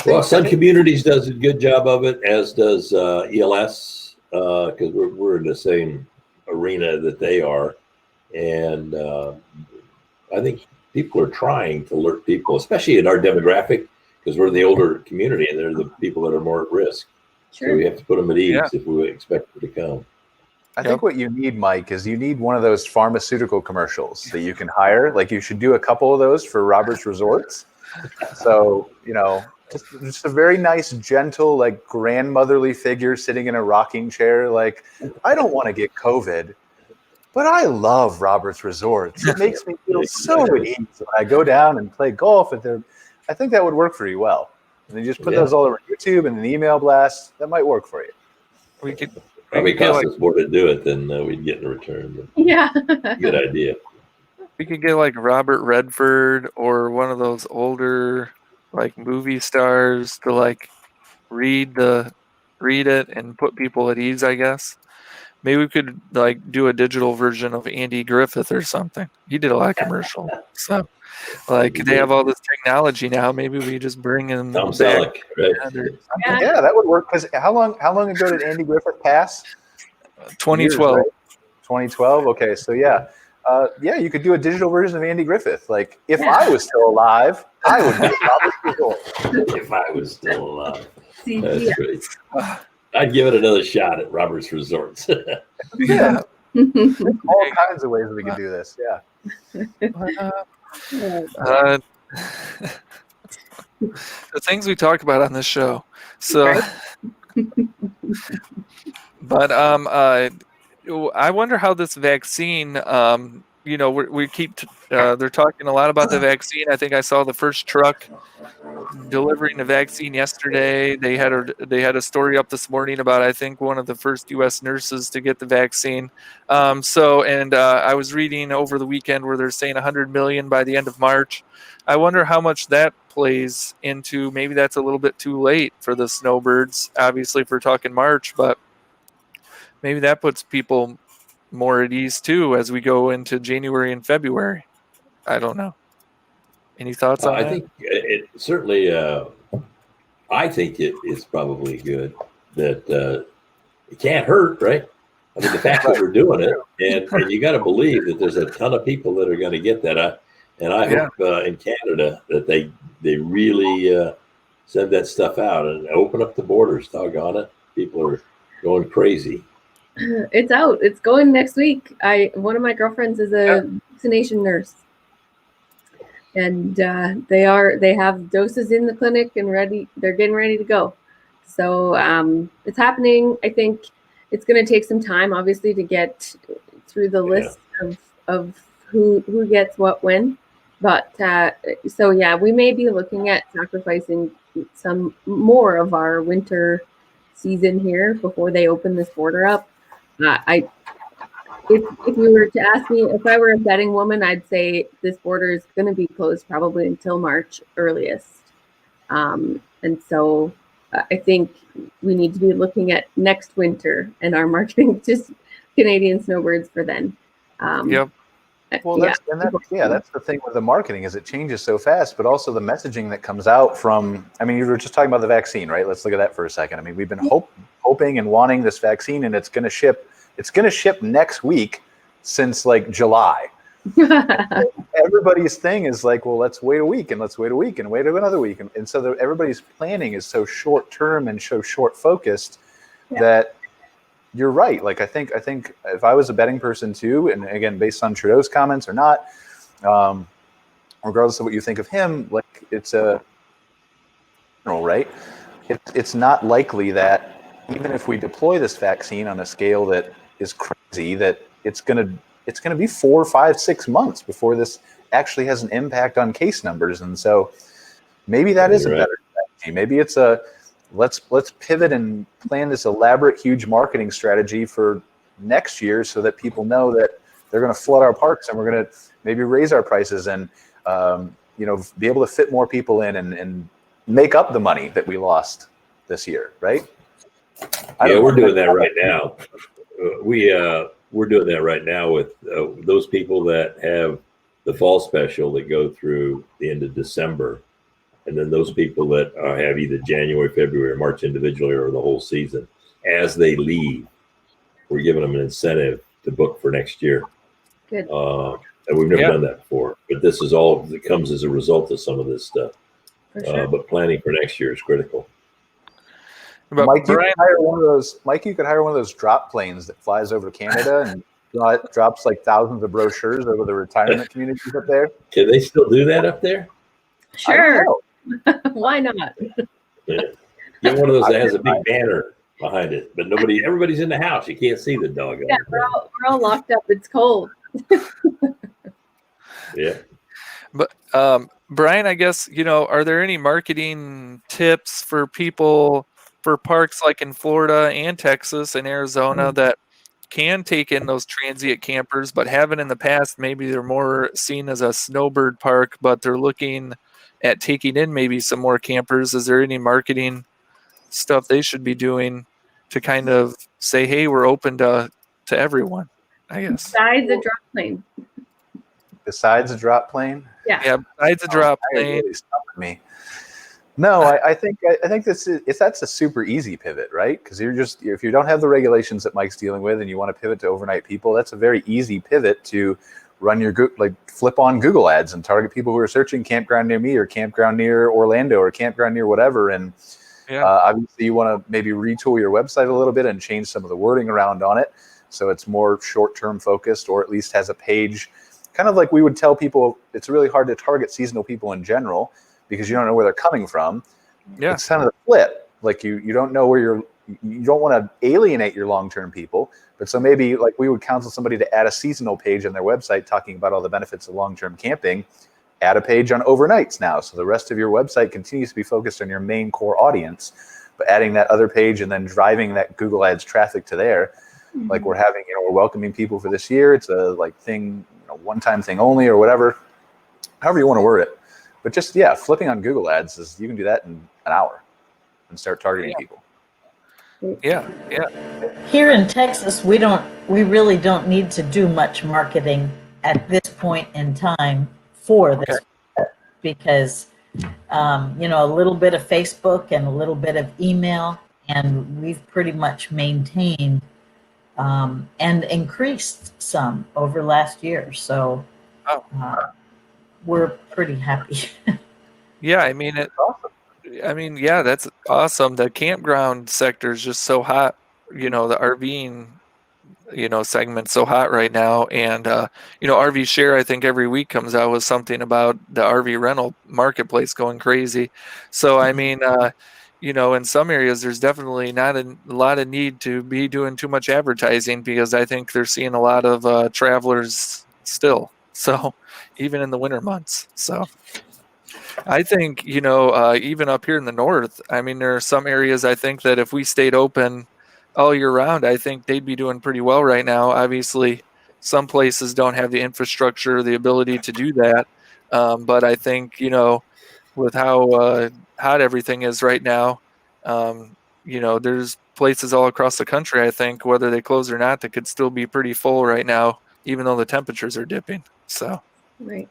Well, Sun Communities does a good job of it, as does ELS, because we're in the same arena that they are. And I think people are trying to alert people, especially in our demographic, because we're the older community and they're the people that are more at risk. Sure. So we have to put them at ease if we expect them to come. I think what you need, Mike, is you need one of those pharmaceutical commercials that you can hire. Like, you should do a couple of those for Roberts Resorts. So, you know, just a very nice, gentle, like grandmotherly figure sitting in a rocking chair. Like, I don't want to get COVID, but I love Roberts Resorts. It makes me feel so at ease when I go down and play golf at their. I think that would work for you well. And then you just put those all over YouTube and an email blast. That might work for you. We could probably cost us more to do it than we'd get in return. Yeah. Good idea. We could get like Robert Redford or one of those older like movie stars to like read it and put people at ease, I guess. Maybe we could like do a digital version of Andy Griffith or something. He did a lot of commercial stuff. Like, they have all this technology now. Maybe we just bring in Tom Selleck, right? Yeah, that would work. Because how long ago did Andy Griffith pass? 2012. Years, right? 2012. Okay, so yeah, you could do a digital version of Andy Griffith. Like, if I was still alive, I would be Robert Resorts. If I was still alive, that's great. I'd give it another shot at Roberts Resorts. Yeah, all kinds of ways we can do this. Yeah. The things we talk about on this show. So, but I wonder how this vaccine. You know, we keep. They're talking a lot about the vaccine. I think I saw the first truck delivering the vaccine yesterday. They had a story up this morning about, I think, one of the first U.S. nurses to get the vaccine. I was reading over the weekend where they're saying 100 million by the end of March. I wonder how much that plays into. Maybe that's a little bit too late for the Snowbirds. Obviously, if we're talking March, but maybe that puts people more at ease too as we go into January and February. I don't know. Any thoughts on that? I think it certainly. I think it's probably good that it can't hurt, right? I mean, the fact that we're doing it, and you got to believe that there's a ton of people that are going to get that. And I hope in Canada that they really send that stuff out and open up the borders. Doggone it, people are going crazy. It's out. It's going next week. One of my girlfriends is a vaccination nurse. And they have doses in the clinic and ready. They're getting ready to go. So it's happening. I think it's going to take some time, obviously, to get through the list of who gets what when. But we may be looking at sacrificing some more of our winter season here before they open this border up. If you were to ask me, if I were a betting woman, I'd say this border is going to be closed probably until March earliest. And so I think we need to be looking at next winter and our marketing to Canadian snowbirds for then. Well, that's the thing with the marketing is it changes so fast, but also the messaging that comes out from. I mean, you were just talking about the vaccine, right? Let's look at that for a second. I mean, we've been hoping and wanting this vaccine, and it's going to ship. It's going to ship next week since like July. Everybody's thing is like, well, let's wait a week and let's wait a week and wait another week. And so everybody's planning is so short term and so short focused that you're right. Like, I think if I was a betting person too, and again, based on Trudeau's comments or not, regardless of what you think of him, like it's right. It's not likely that even if we deploy this vaccine on a scale that is crazy, that it's going to be 4, 5, 6 months before this actually has an impact on case numbers. And so maybe that is a better strategy. Maybe it's let's pivot and plan this elaborate, huge marketing strategy for next year so that people know that they're going to flood our parks and we're going to maybe raise our prices and be able to fit more people in and make up the money that we lost this year, right? We're doing that right now. We're doing that right now with those people that have the fall special that go through the end of December, and then those people that have either January, February, or March individually or the whole season. As they leave, we're giving them an incentive to book for next year. Good. And we've never done that before, but this is all that comes as a result of some of this stuff. For sure. But planning for next year is critical. But Mike, you Brian, could hire one of those. Mike, you could hire one of those drop planes that flies over to Canada and drops like thousands of brochures over the retirement communities up there. Can they still do that up there? Sure. Why not? Yeah. Get one of those that has a big banner behind it, but everybody's in the house. You can't see the dog. Yeah, we're all locked up. It's cold. Yeah. But Brian, I guess, are there any marketing tips for people for parks like in Florida and Texas and Arizona that can take in those transient campers, but haven't in the past? Maybe they're more seen as a snowbird park, but they're looking at taking in maybe some more campers. Is there any marketing stuff they should be doing to kind of say, hey, we're open to everyone, I guess? Besides the drop plane. Besides a drop plane? Yeah, besides a drop plane. Really stumped me. No, I think that's a super easy pivot, right? Because if you don't have the regulations that Mike's dealing with and you want to pivot to overnight people, that's a very easy pivot to run your flip on Google ads and target people who are searching campground near me or campground near Orlando or campground near whatever. And obviously you want to maybe retool your website a little bit and change some of the wording around on it so it's more short-term focused, or at least has a page. Kind of like we would tell people, it's really hard to target seasonal people in general because you don't know where they're coming from. Yeah. It's kind of the flip. Like you don't know where you don't want to alienate your long-term people. But so maybe like we would counsel somebody to add a seasonal page on their website talking about all the benefits of long-term camping, add a page on overnights now. So the rest of your website continues to be focused on your main core audience, but adding that other page and then driving that Google Ads traffic to there. Mm-hmm. Like we're welcoming people for this year. It's a thing, one-time thing only or whatever, however you want to word it. But just, flipping on Google Ads you can do that in an hour and start targeting people. Yeah. Here in Texas, we really don't need to do much marketing at this point in time for this because, a little bit of Facebook and a little bit of email, and we've pretty much maintained and increased some over last year. So we're pretty happy. Yeah, that's awesome. The campground sector is just so hot. The RVing, segment's so hot right now. And, RV Share, I think every week comes out with something about the RV rental marketplace going crazy. So, in some areas, there's definitely not a lot of need to be doing too much advertising because I think they're seeing a lot of travelers still. So even in the winter months. So I think, even up here in the north, there are some areas I think that if we stayed open all year round, I think they'd be doing pretty well right now. Obviously, some places don't have the infrastructure, the ability to do that. But I think, with how hot everything is right now, there's places all across the country, I think, whether they close or not, that could still be pretty full right now, even though the temperatures are dipping. So, right.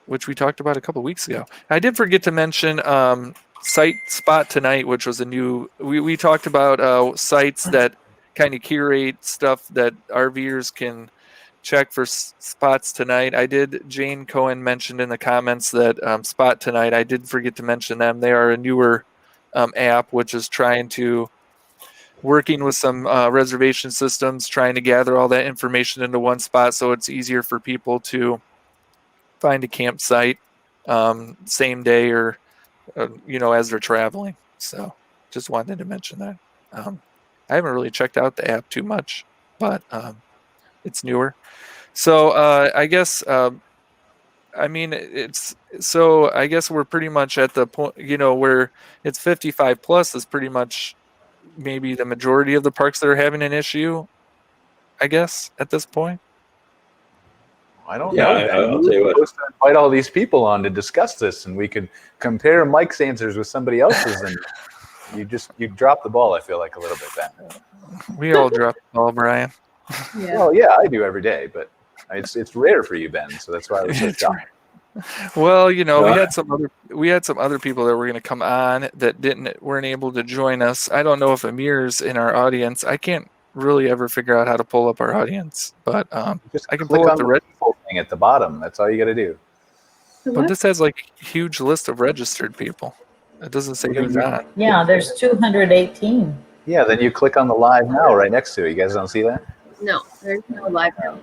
Which we talked about a couple of weeks ago. I did forget to mention Site Spot Tonight, which was a new. We talked about sites that kind of curate stuff that RVers can check for spots tonight. Jane Cohen mentioned in the comments that Spot Tonight, I did forget to mention them. They are a newer app, which is working with some reservation systems, trying to gather all that information into one spot so it's easier for people to find a campsite same day or, as they're traveling. So just wanted to mention that. I haven't really checked out the app too much, but it's newer. So I guess, I guess we're pretty much at the point, where it's 55 plus is pretty much maybe the majority of the parks that are having an issue, I guess, at this point. I don't Yeah, know. I'll tell you what. We're supposed to invite all these people on to discuss this, and we could compare Mike's answers with somebody else's, and you dropped the ball, I feel like, a little bit, Ben. We all drop the ball, Brian. Yeah. Well, yeah, I do every day, but it's rare for you, Ben, so that's why I was so shocked. Well, we had some other people that were going to come on that weren't able to join us. I don't know if Amir's in our audience. I can't really ever figure out how to pull up our audience, but Just I can click pull up on the the people thing at the bottom. That's all you got to do. But this has like a huge list of registered people. It doesn't say who's on. Yeah, there's 218. Yeah, then you click on the live now right next to it. You guys don't see that? No, there's no live now.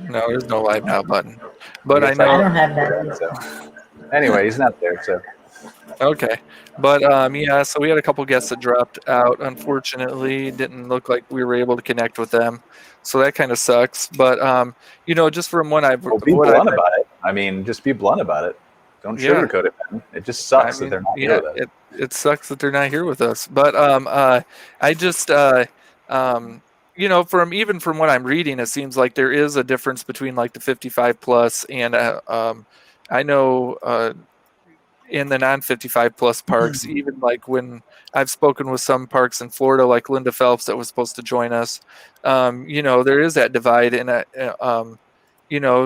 No, there's no live now button. But I I know. don't have that. So, anyway, he's not there. So Okay. But so we had a couple guests that dropped out. Unfortunately, it didn't look like we were able to connect with them. So that kind of sucks. But just from what I've be blunt about it. I mean, just be blunt about it. Don't sugarcoat it, man. It just sucks that they're not here with us. It sucks that they're not here with us. But I just from what I'm reading, it seems like there is a difference between like the 55 plus and I know in the non-55 plus parks, even like when I've spoken with some parks in Florida, like Linda Phelps that was supposed to join us, there is that divide in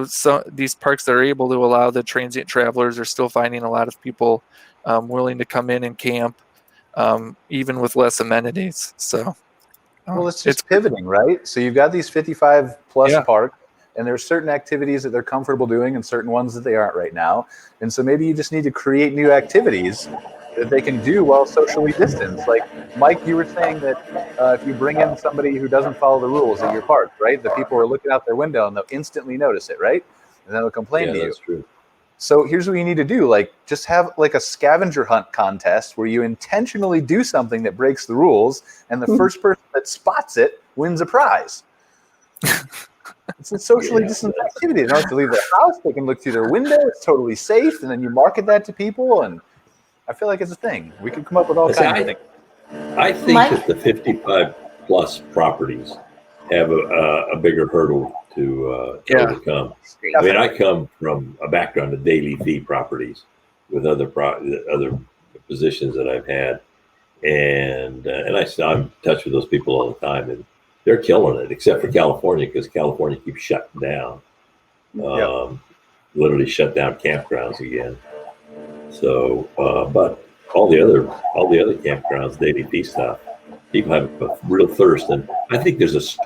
so these parks that are able to allow the transient travelers are still finding a lot of people willing to come in and camp, even with less amenities. So, well, it's pivoting, right? So you've got these 55 plus parks, and there's certain activities that they're comfortable doing and certain ones that they aren't right now. And so maybe you just need to create new activities that they can do while socially distanced. Like, Mike, you were saying that if you bring in somebody who doesn't follow the rules at your park, right, the people are looking out their window and they'll instantly notice it, right? And then they'll complain to you. That's true. So here's what you need to do. Like, just have like a scavenger hunt contest where you intentionally do something that breaks the rules, and the first person that spots it wins a prize. It's a socially distant activity. They don't have to leave their house. They can look through their window. It's totally safe. And then you market that to people. And I feel like it's a thing. We can come up with all kinds of things. I think that the 55 plus properties have a bigger hurdle to overcome. I mean, I come from a background of daily fee properties with other positions that I've had, and I'm in touch with those people all the time, and they're killing it, except for California, because California keeps shutting down, literally shut down campgrounds again. So, but all the other campgrounds, daily fee stuff, people have a real thirst, and I think there's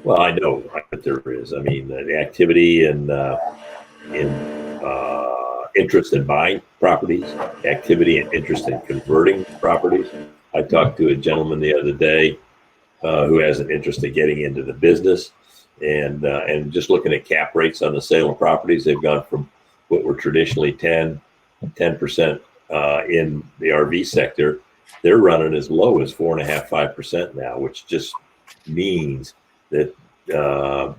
I know that there is. I mean, the activity and interest in buying properties, activity and interest in converting properties. I talked to a gentleman the other day who has an interest in getting into the business, and just looking at cap rates on the sale of properties, they've gone from what were traditionally 10% in the RV sector. They're running as low as 4.5%, 5% now, which just means that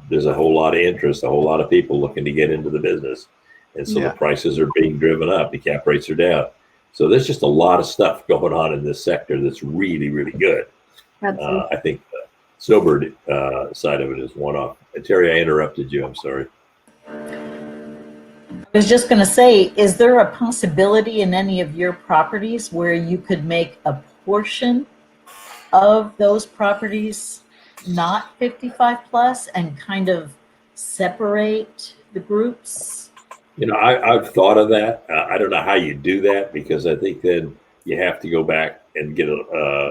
there's a whole lot of interest, a whole lot of people looking to get into the business. And so the prices are being driven up, the cap rates are down. So there's just a lot of stuff going on in this sector that's really, really good. I think the Snowbird side of it is one off. Terry, I interrupted you. I'm sorry. I was just going to say, is there a possibility in any of your properties where you could make a portion of those properties not 55 plus and kind of separate the groups? I've thought of that. I don't know how you do that, because I think then you have to go back and get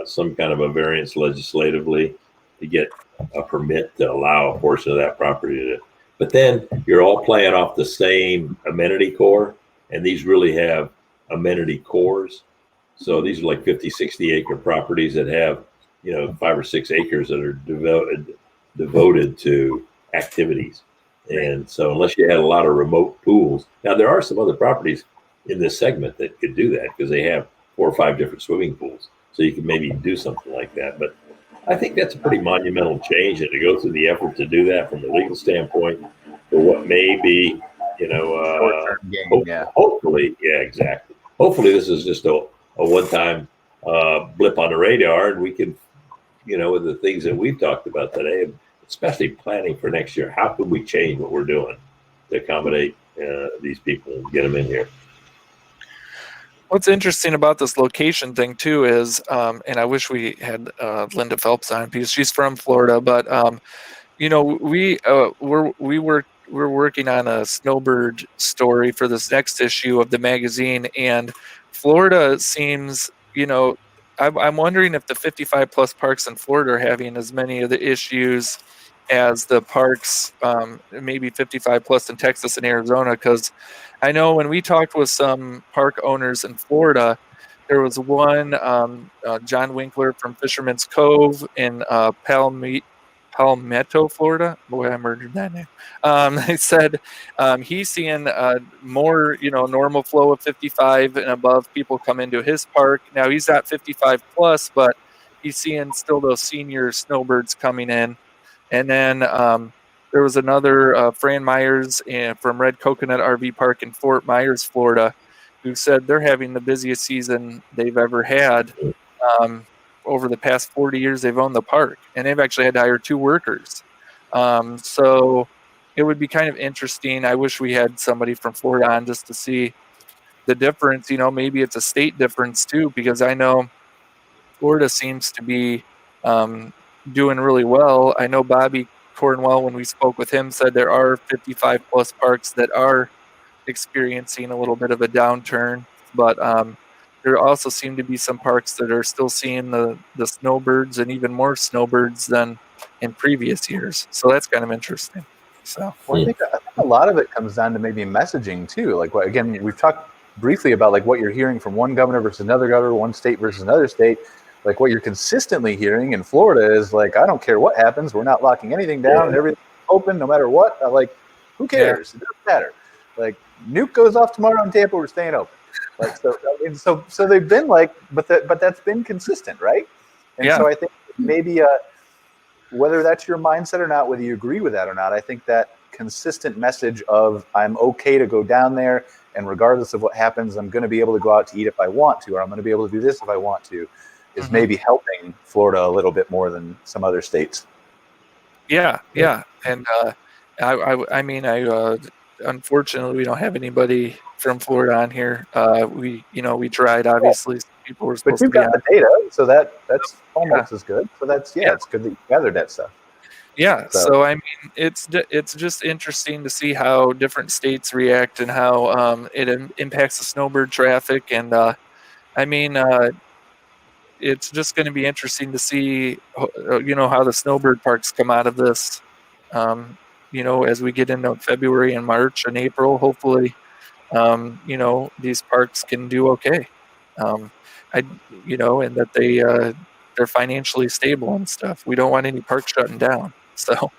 some kind of a variance legislatively to get a permit to allow a portion of that property to. But then you're all playing off the same amenity core, and these really have amenity cores. So these are like 50, 60 acre properties that have, 5 or 6 acres that are devoted to activities. And so unless you had a lot of remote pools, now there are some other properties in this segment that could do that because they have 4 or 5 different swimming pools. So you can maybe do something like that. But I think that's a pretty monumental change, and to go through the effort to do that from a legal standpoint for what may be, Short-term gain, hopefully, exactly. Hopefully this is just a one-time blip on the radar, and we can, with the things that we've talked about today, especially planning for next year, how can we change what we're doing to accommodate these people and get them in here? What's interesting about this location thing too is, and I wish we had Linda Phelps on because she's from Florida, but we're working on a Snowbird story for this next issue of the magazine, and Florida seems, I'm wondering if the 55 plus parks in Florida are having as many of the issues as the parks, maybe 55 plus in Texas and Arizona, because I know when we talked with some park owners in Florida, there was one, John Winkler from Fisherman's Cove in Palmetto, Florida. Boy, I murdered that name. They said he's seeing more, normal flow of 55 and above people come into his park. Now he's at 55 plus, but he's seeing still those senior snowbirds coming in. And then there was another Fran Myers from Red Coconut RV Park in Fort Myers, Florida, who said they're having the busiest season they've ever had. Over the past 40 years they've owned the park, and they've actually had to hire 2 workers. So it would be kind of interesting. I wish we had somebody from Florida on just to see the difference. Maybe it's a state difference too, because I know Florida seems to be doing really well. I know Bobby Cornwell, when we spoke with him, said there are 55 plus parks that are experiencing a little bit of a downturn, but there also seem to be some parks that are still seeing the snowbirds and even more snowbirds than in previous years. So that's kind of interesting. So I think a lot of it comes down to maybe messaging too. Like, again, we've talked briefly about like what you're hearing from one governor versus another governor, one state versus another state. Like what you're consistently hearing in Florida is like, I don't care what happens. We're not locking anything down. And everything's open no matter what. Like, who cares? It doesn't matter. Like, nuke goes off tomorrow in Tampa, we're staying open. Like, so they've been like, but that's been consistent, right? And so I think maybe whether that's your mindset or not, whether you agree with that or not, I think that consistent message of I'm okay to go down there, and regardless of what happens, I'm going to be able to go out to eat if I want to, or I'm going to be able to do this if I want to, is maybe helping Florida a little bit more than some other states. Yeah. And I mean, unfortunately, we don't have anybody from Florida on here. We tried, obviously. Some people were supposed but you've to be got the data, so that's almost as good. So that's it's good that you gathered that stuff. Yeah. So I mean, it's just interesting to see how different states react and how it impacts the snowbird traffic. And I mean, it's just going to be interesting to see, how the snowbird parks come out of this. As we get into February and March and April, hopefully, these parks can do okay. And that they're financially stable and stuff. We don't want any parks shutting down. So.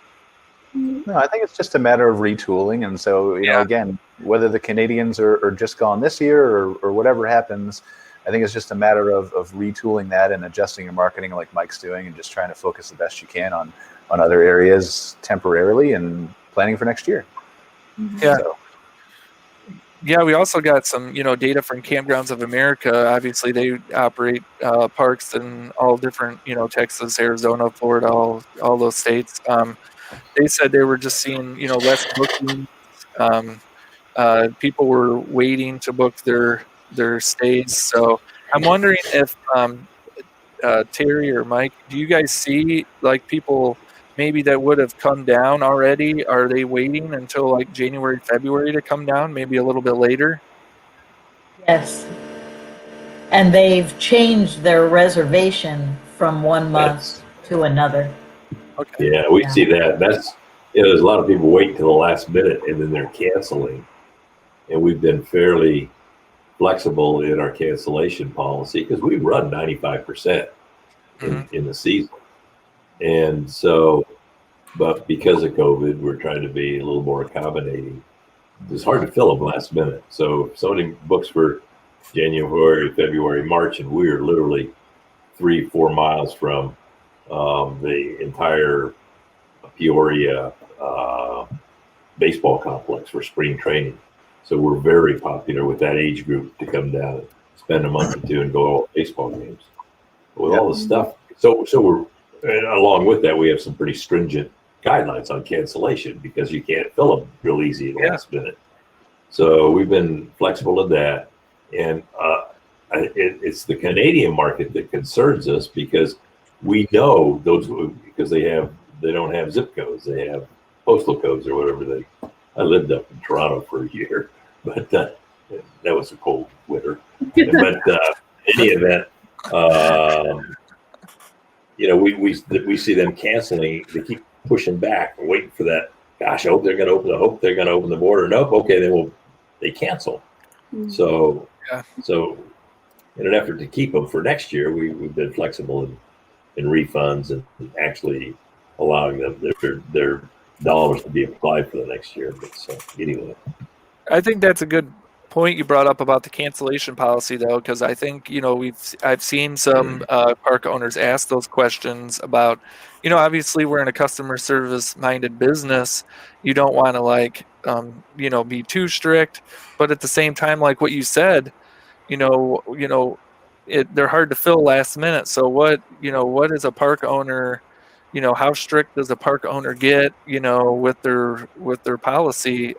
No, I think it's just a matter of retooling. And so, again, whether the Canadians are just gone this year or whatever happens, I think it's just a matter of retooling that and adjusting your marketing like Mike's doing, and just trying to focus the best you can on other areas temporarily and planning for next year. Yeah. So. Yeah, we also got some, data from Campgrounds of America. Obviously, they operate parks in all different, Texas, Arizona, Florida, all those states. They said they were just seeing, less bookings. People were waiting to book their stays. So I'm wondering if Terry or Mike, do you guys see like people maybe that would have come down already? Are they waiting until like January, February to come down, maybe a little bit later? Yes. And they've changed their reservation from one month to another. Okay. Yeah, we see that. That's, there's a lot of people waiting till the last minute and then they're canceling. And we've been fairly flexible in our cancellation policy because we run 95% in the season. And so, but because of COVID, we're trying to be a little more accommodating. It's hard to fill them last minute. So if somebody books for January, February, March, and we're literally 3-4 miles from the entire Peoria baseball complex for spring training. So we're very popular with that age group to come down and spend a month or two and go to all baseball games. With all the stuff, so we're, and along with that, we have some pretty stringent guidelines on cancellation because you can't fill them real easy at the last minute. So we've been flexible in that, and it's the Canadian market that concerns us because we know those, because they don't have zip codes, they have postal codes or whatever. I lived up in Toronto for a year, but that was a cold winter. But in any event, we see them canceling. They keep pushing back, waiting for that. Gosh, I hope they're going to open. I hope they're going to open the border. Nope. Okay, then they cancel. So in an effort to keep them for next year, we've been flexible in refunds and actually allowing them their dollars to be applied for the next year. But so anyway, I think that's a good point you brought up about the cancellation policy, though, because I think I've seen some park owners ask those questions about, obviously we're in a customer service minded business. You don't want to be too strict, but at the same time, like what you said, they're hard to fill last minute. So what is a park owner? How strict does a park owner get? With their policy.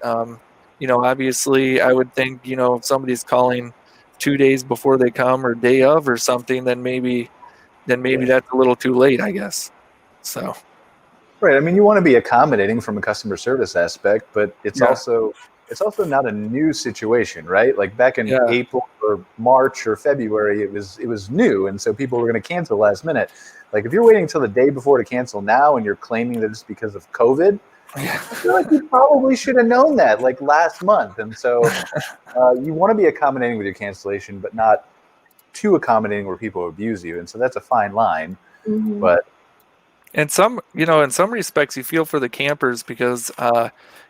Obviously, I would think, if somebody's calling 2 days before they come or day of or something, then maybe that's a little too late, I guess. So. Right. I mean, you want to be accommodating from a customer service aspect, but it's also not a new situation, right? Like back in April or March or February, it was new, and so people were going to cancel last minute. Like if you're waiting until the day before to cancel now, and you're claiming that it's because of COVID, I feel like you probably should have known that like last month. And so you want to be accommodating with your cancellation, but not too accommodating where people abuse you. And so that's a fine line. Mm-hmm. But in some respects, you feel for the campers because,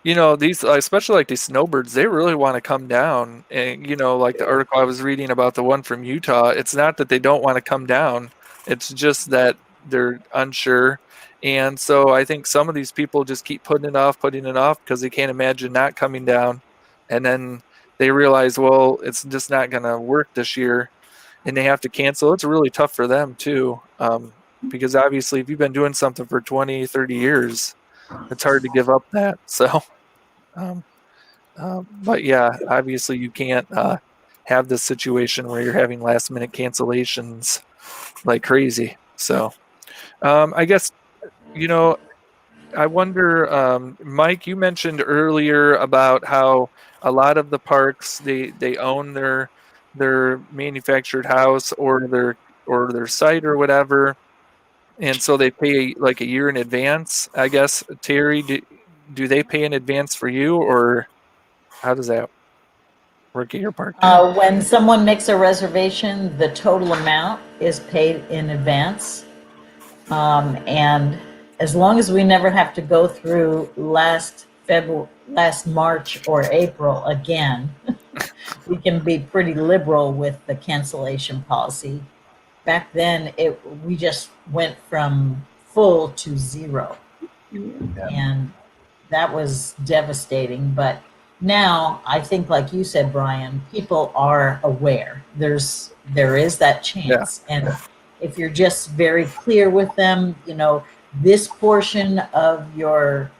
these, especially like these snowbirds, they really want to come down. And, like the article I was reading about the one from Utah, it's not that they don't want to come down. It's just that they're unsure. And so I think some of these people just keep putting it off because they can't imagine not coming down. And then they realize, well, it's just not going to work this year. And they have to cancel. It's really tough for them, too. Because obviously if you've been doing something for 20, 30 years, it's hard to give up that. So, but yeah, obviously you can't have this situation where you're having last minute cancellations like crazy. So I guess, I wonder, Mike, you mentioned earlier about how a lot of the parks, they own their manufactured house or their site or whatever. And so they pay like a year in advance, I guess. Terry, do they pay in advance for you, or how does that work at your park? When someone makes a reservation, the total amount is paid in advance. And as long as we never have to go through last March or April again, we can be pretty liberal with the cancellation policy. Back then, we just went from full to zero, and that was devastating. But now, I think, like you said, Brian, people are aware. There is that chance, and if you're just very clear with them, this portion of your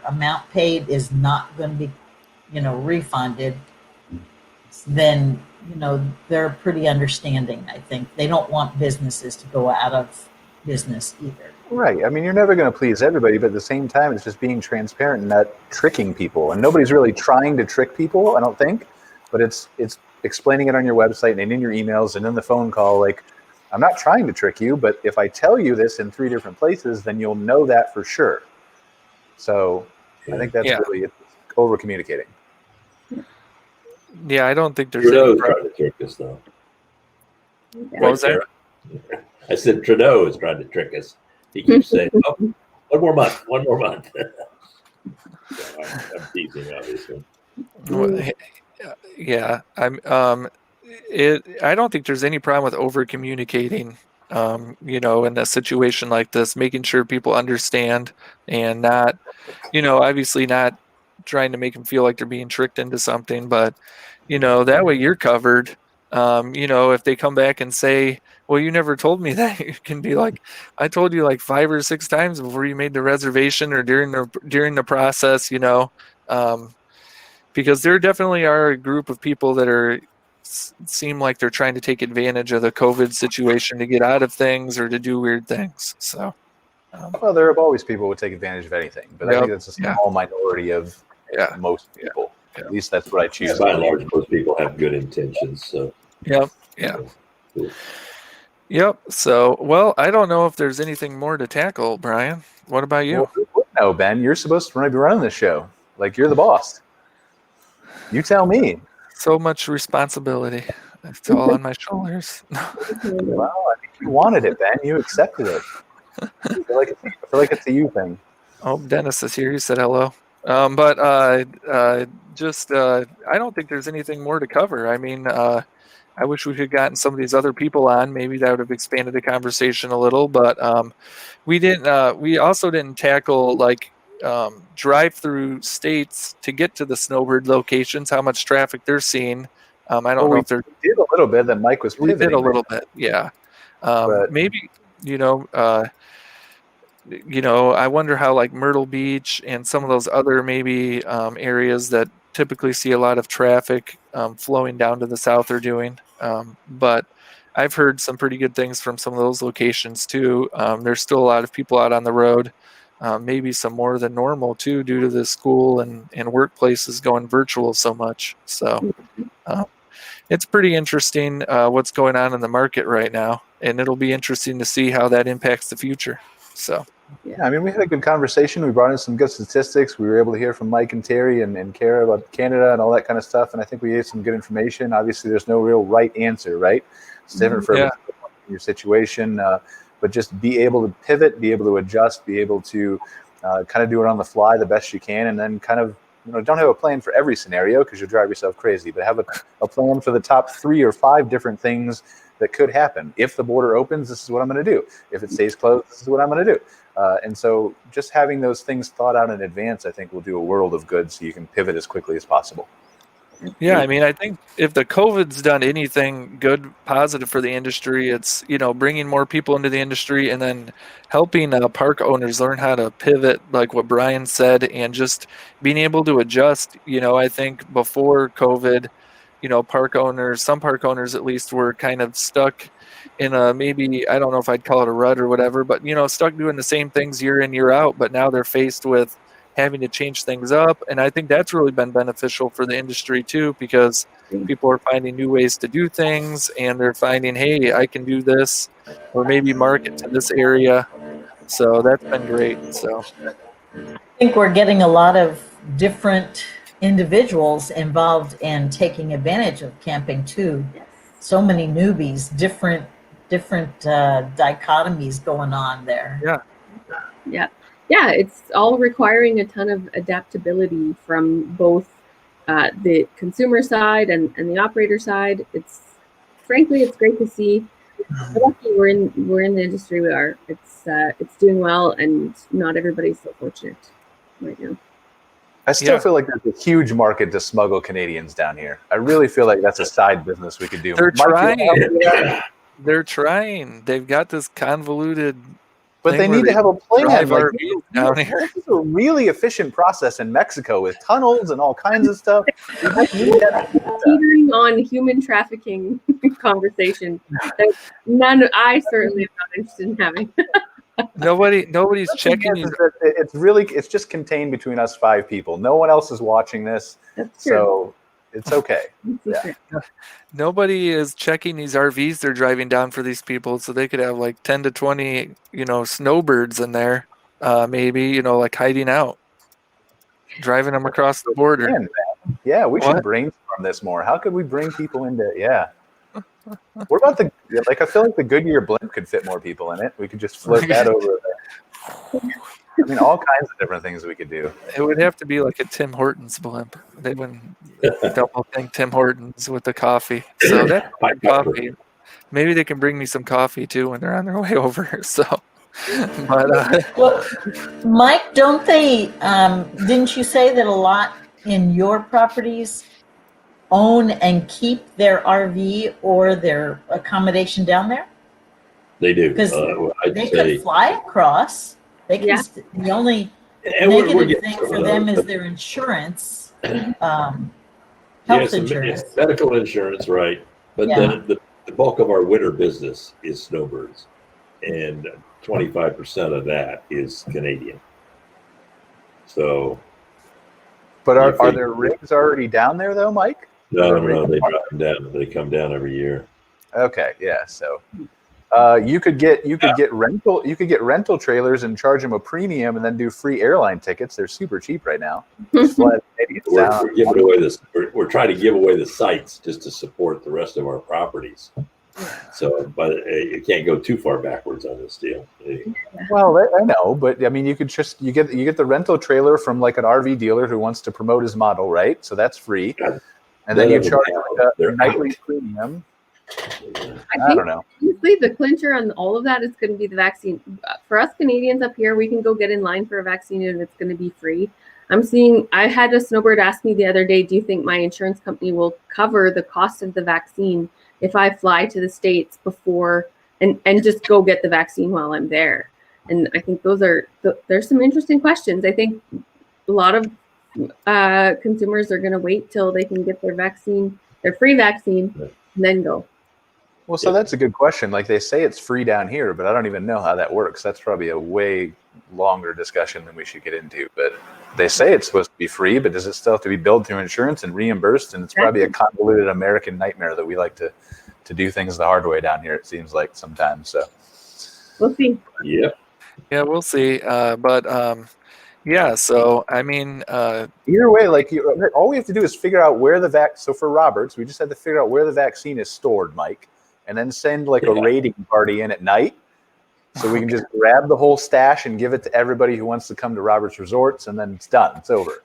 amount paid is not going to be, refunded. Then they're pretty understanding. I think they don't want businesses to go out of business either. Right. I mean, you're never going to please everybody, but at the same time, it's just being transparent and not tricking people. And nobody's really trying to trick people, I don't think. But it's explaining it on your website and in your emails and in the phone call. Like, I'm not trying to trick you, but if I tell you this in 3 different places, then you'll know that for sure. So I think that's really over communicating. Yeah, I don't think there's Trudeau's any trying to trick us, though. What was that? I said Trudeau is trying to trick us. He keeps saying, "Oh, one more month." I'm teasing, obviously. Yeah, I don't think there's any problem with over communicating. In a situation like this, making sure people understand and not, obviously not trying to make them feel like they're being tricked into something, but that way you're covered. If they come back and say, well, you never told me that, you can be like, I told you like 5 or 6 times before you made the reservation or during the process, because there definitely are a group of people that seem like they're trying to take advantage of the COVID situation to get out of things or to do weird things. So, well, there are always people who would take advantage of anything, but I think that's a small minority of most people. Yeah. At least that's what I choose. By and large, most people have good intentions. So. Yep. So, well, I don't know if there's anything more to tackle, Brian. What about you? Well, no, Ben, you're supposed to be running this show. Like, you're the boss. You tell me. So much responsibility. It's all on my shoulders. Well, I think you wanted it, Ben. You accepted it. I feel like it's a you thing. Oh, Dennis is here. You said hello. But I don't think there's anything more to cover. I mean, I wish we could have gotten some of these other people on. Maybe that would have expanded the conversation a little. But we didn't. We also didn't tackle like drive-through states to get to the Snowbird locations. How much traffic they're seeing. I don't know if they're. We did a little bit. That Mike was pivoting. We did a little bit. Yeah. Maybe I wonder how like Myrtle Beach and some of those other maybe areas that typically see a lot of traffic flowing down to the south are doing. But I've heard some pretty good things from some of those locations too. There's still a lot of people out on the road, maybe some more than normal too, due to the school and workplaces going virtual so much. So it's pretty interesting what's going on in the market right now. And it'll be interesting to see how that impacts the future. So, yeah, I mean, we had a good conversation. We brought in some good statistics. We were able to hear from Mike and Terry and Kara about Canada and all that kind of stuff. And I think we gave some good information. Obviously, there's no real right answer, right? It's different for your situation. But just be able to pivot, be able to adjust, be able to kind of do it on the fly the best you can. And then kind of, don't have a plan for every scenario because you'll drive yourself crazy. But have a plan for the top 3 or 5 different things that could happen. If the border opens, this is what I'm going to do. If it stays closed, this is what I'm going to do. And so just having those things thought out in advance, I think will do a world of good so you can pivot as quickly as possible. Yeah, I mean, I think if the COVID's done anything good, positive for the industry, it's, bringing more people into the industry and then helping park owners learn how to pivot, like what Brian said, and just being able to adjust. I think before COVID, some park owners at least were kind of stuck in a, maybe, I don't know if I'd call it a rut or whatever, but, stuck doing the same things year in, year out, but now they're faced with having to change things up. And I think that's really been beneficial for the industry too, because people are finding new ways to do things and they're finding, hey, I can do this or maybe market to this area. So that's been great. So I think we're getting a lot of different individuals involved in taking advantage of camping too. So many newbies, different dichotomies going on there. Yeah, it's all requiring a ton of adaptability from both the consumer side and the operator side. It's frankly great to see. We're lucky we're in the industry we are. It's doing well, and not everybody's so fortunate right now. I still feel like there's a huge market to smuggle Canadians down here. I really feel like that's a side business we could do. They're trying. They've got this convoluted. But they need to have a plan. Like, down here. This is a really efficient process in Mexico with tunnels and all kinds of stuff. Teetering on human trafficking conversation. I certainly am not interested in having. Nobody's checking. It's just contained between us 5 people. No one else is watching this. That's true. So It's okay. Yeah. Nobody is checking these RVs they're driving down for these people, so they could have like 10 to 20, snowbirds in there, maybe, like hiding out, driving them across the border. Man, yeah, we What? should brainstorm this more. How could we bring people into? Yeah. What about I feel like the Goodyear blimp could fit more people in it. We could just float that over there. I mean, all kinds of different things we could do. It would have to be like a Tim Hortons blimp. They wouldn't double think Tim Hortons with the coffee. So that's coffee. Maybe they can bring me some coffee too when they're on their way over. So, but Well, Mike, don't they? Didn't you say that a lot in your properties own and keep their RV or their accommodation down there? They do. Because I'd they say, could fly across. They can. Yeah. The only and we're negative getting thing some for of them those, is their insurance, yeah, health some insurance. medical insurance, right? But Yeah. then the bulk of our winter business is snowbirds, and 25% of that is Canadian. So, But are there rigs already down there though, Mike? no, they drop them down. They come down every year. Okay, yeah. So you could get rental trailers and charge them a premium, and then do free airline tickets. They're super cheap right now. Just fly the Canadians down. We're giving away this. We're trying to give away the sites just to support the rest of our properties. So, but you can't go too far backwards on this deal. Well, I know, but I mean, you get the rental trailer from like an RV dealer who wants to promote his model, right? So that's free, and then you charge like a nightly premium. I don't know. Honestly, the clincher on all of that is going to be the vaccine. For us Canadians up here, we can go get in line for a vaccine and it's going to be free. I had a snowbird ask me the other day, do you think my insurance company will cover the cost of the vaccine if I fly to the States before and just go get the vaccine while I'm there? And I think there's some interesting questions. I think a lot of consumers are going to wait till they can get their vaccine, their free vaccine, and then go. Well, so that's a good question. Like they say it's free down here, but I don't even know how that works. That's probably a way longer discussion than we should get into. But they say it's supposed to be free, but does it still have to be billed through insurance and reimbursed? And it's probably a convoluted American nightmare that we like to do things the hard way down here, it seems like sometimes. So we'll see. Yeah, we'll see. Yeah, so I mean, either way, like all we have to do is figure out where So for Roberts, we just had to figure out where the vaccine is stored, Mike, and then send like a raiding party in at night, so we can just grab the whole stash and give it to everybody who wants to come to Roberts Resorts, and then it's done. It's over.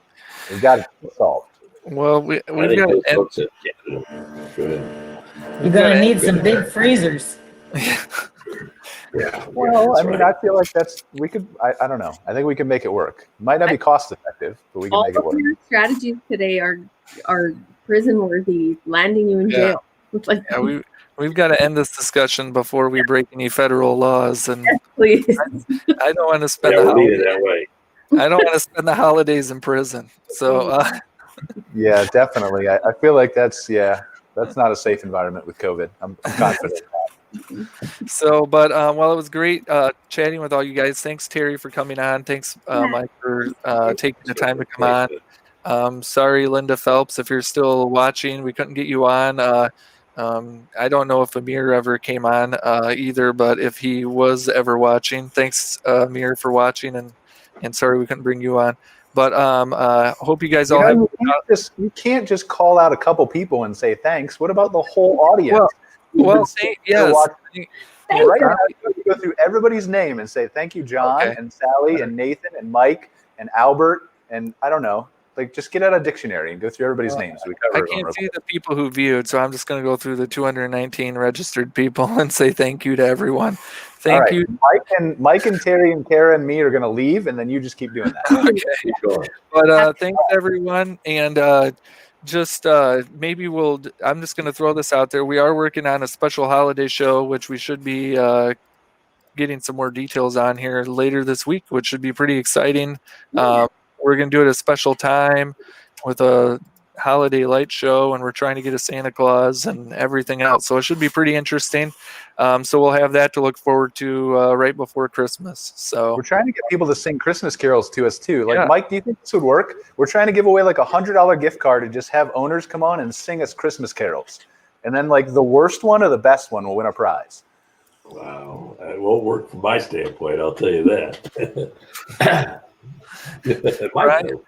We've got it solved. well, we've got those folks in Canada. Go ahead. You're going to need some big freezers. Yeah. Well, I mean, I feel like I don't know. I think we can make it work. Might not be cost effective, but we can make it work. All of your strategies today are prison worthy, landing you in jail. It's like, we've got to end this discussion before we break any federal laws, and please. I don't want to spend Yeah, we'll leave it that way. I don't want to spend the holidays in prison. So Yeah, definitely. I feel like that's not a safe environment with COVID. I'm confident. So, but while it was great chatting with all you guys, thanks Terry for coming on. Thanks Mike for taking the time to come on. Sorry, Linda Phelps, if you're still watching, we couldn't get you on. I don't know if Amir ever came on either, but if he was ever watching, thanks Amir for watching, and sorry we couldn't bring you on. But hope you guys all have. You can't just call out a couple people and say thanks. What about the whole audience? Well, yes. Right now, you go through everybody's name and say thank you, John and Sally and Nathan and Mike and Albert and I don't know. Like, just get out a dictionary and go through everybody's names. So we cover I can't see the people who viewed, so I'm just going to go through the 219 registered people and say thank you to everyone. Thank you. Mike and Terry and Kara and me are going to leave, and then you just keep doing that. Okay. Keep going. But thanks everyone, and just maybe I'm just going to throw this out there. We are working on a special holiday show, which we should be getting some more details on here later this week, which should be pretty exciting. We're going to do it at a special time with a holiday light show, and we're trying to get a Santa Claus and everything else. So it should be pretty interesting. So we'll have that to look forward to right before Christmas. So We're trying to get people to sing Christmas carols to us too. Like, Yeah. Mike, do you think this would work? We're trying to give away like $100 gift card and just have owners come on and sing us Christmas carols. And then like the worst one or the best one will win a prize. Wow, it won't work from my standpoint. I'll tell you that. It might though.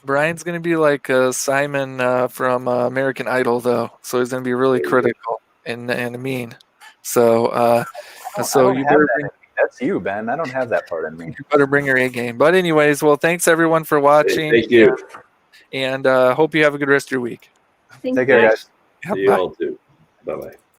Brian's going to be like Simon from American Idol, though. So he's going to be really critical and mean. So I don't you have better that bring, in me. That's you, Ben. I don't have that part in me. you better bring your A game. But anyways, well, thanks everyone for watching. Thank you. And hope you have a good rest of your week. Thanks, Take care, guys. Yep, See you bye. all too. Bye bye.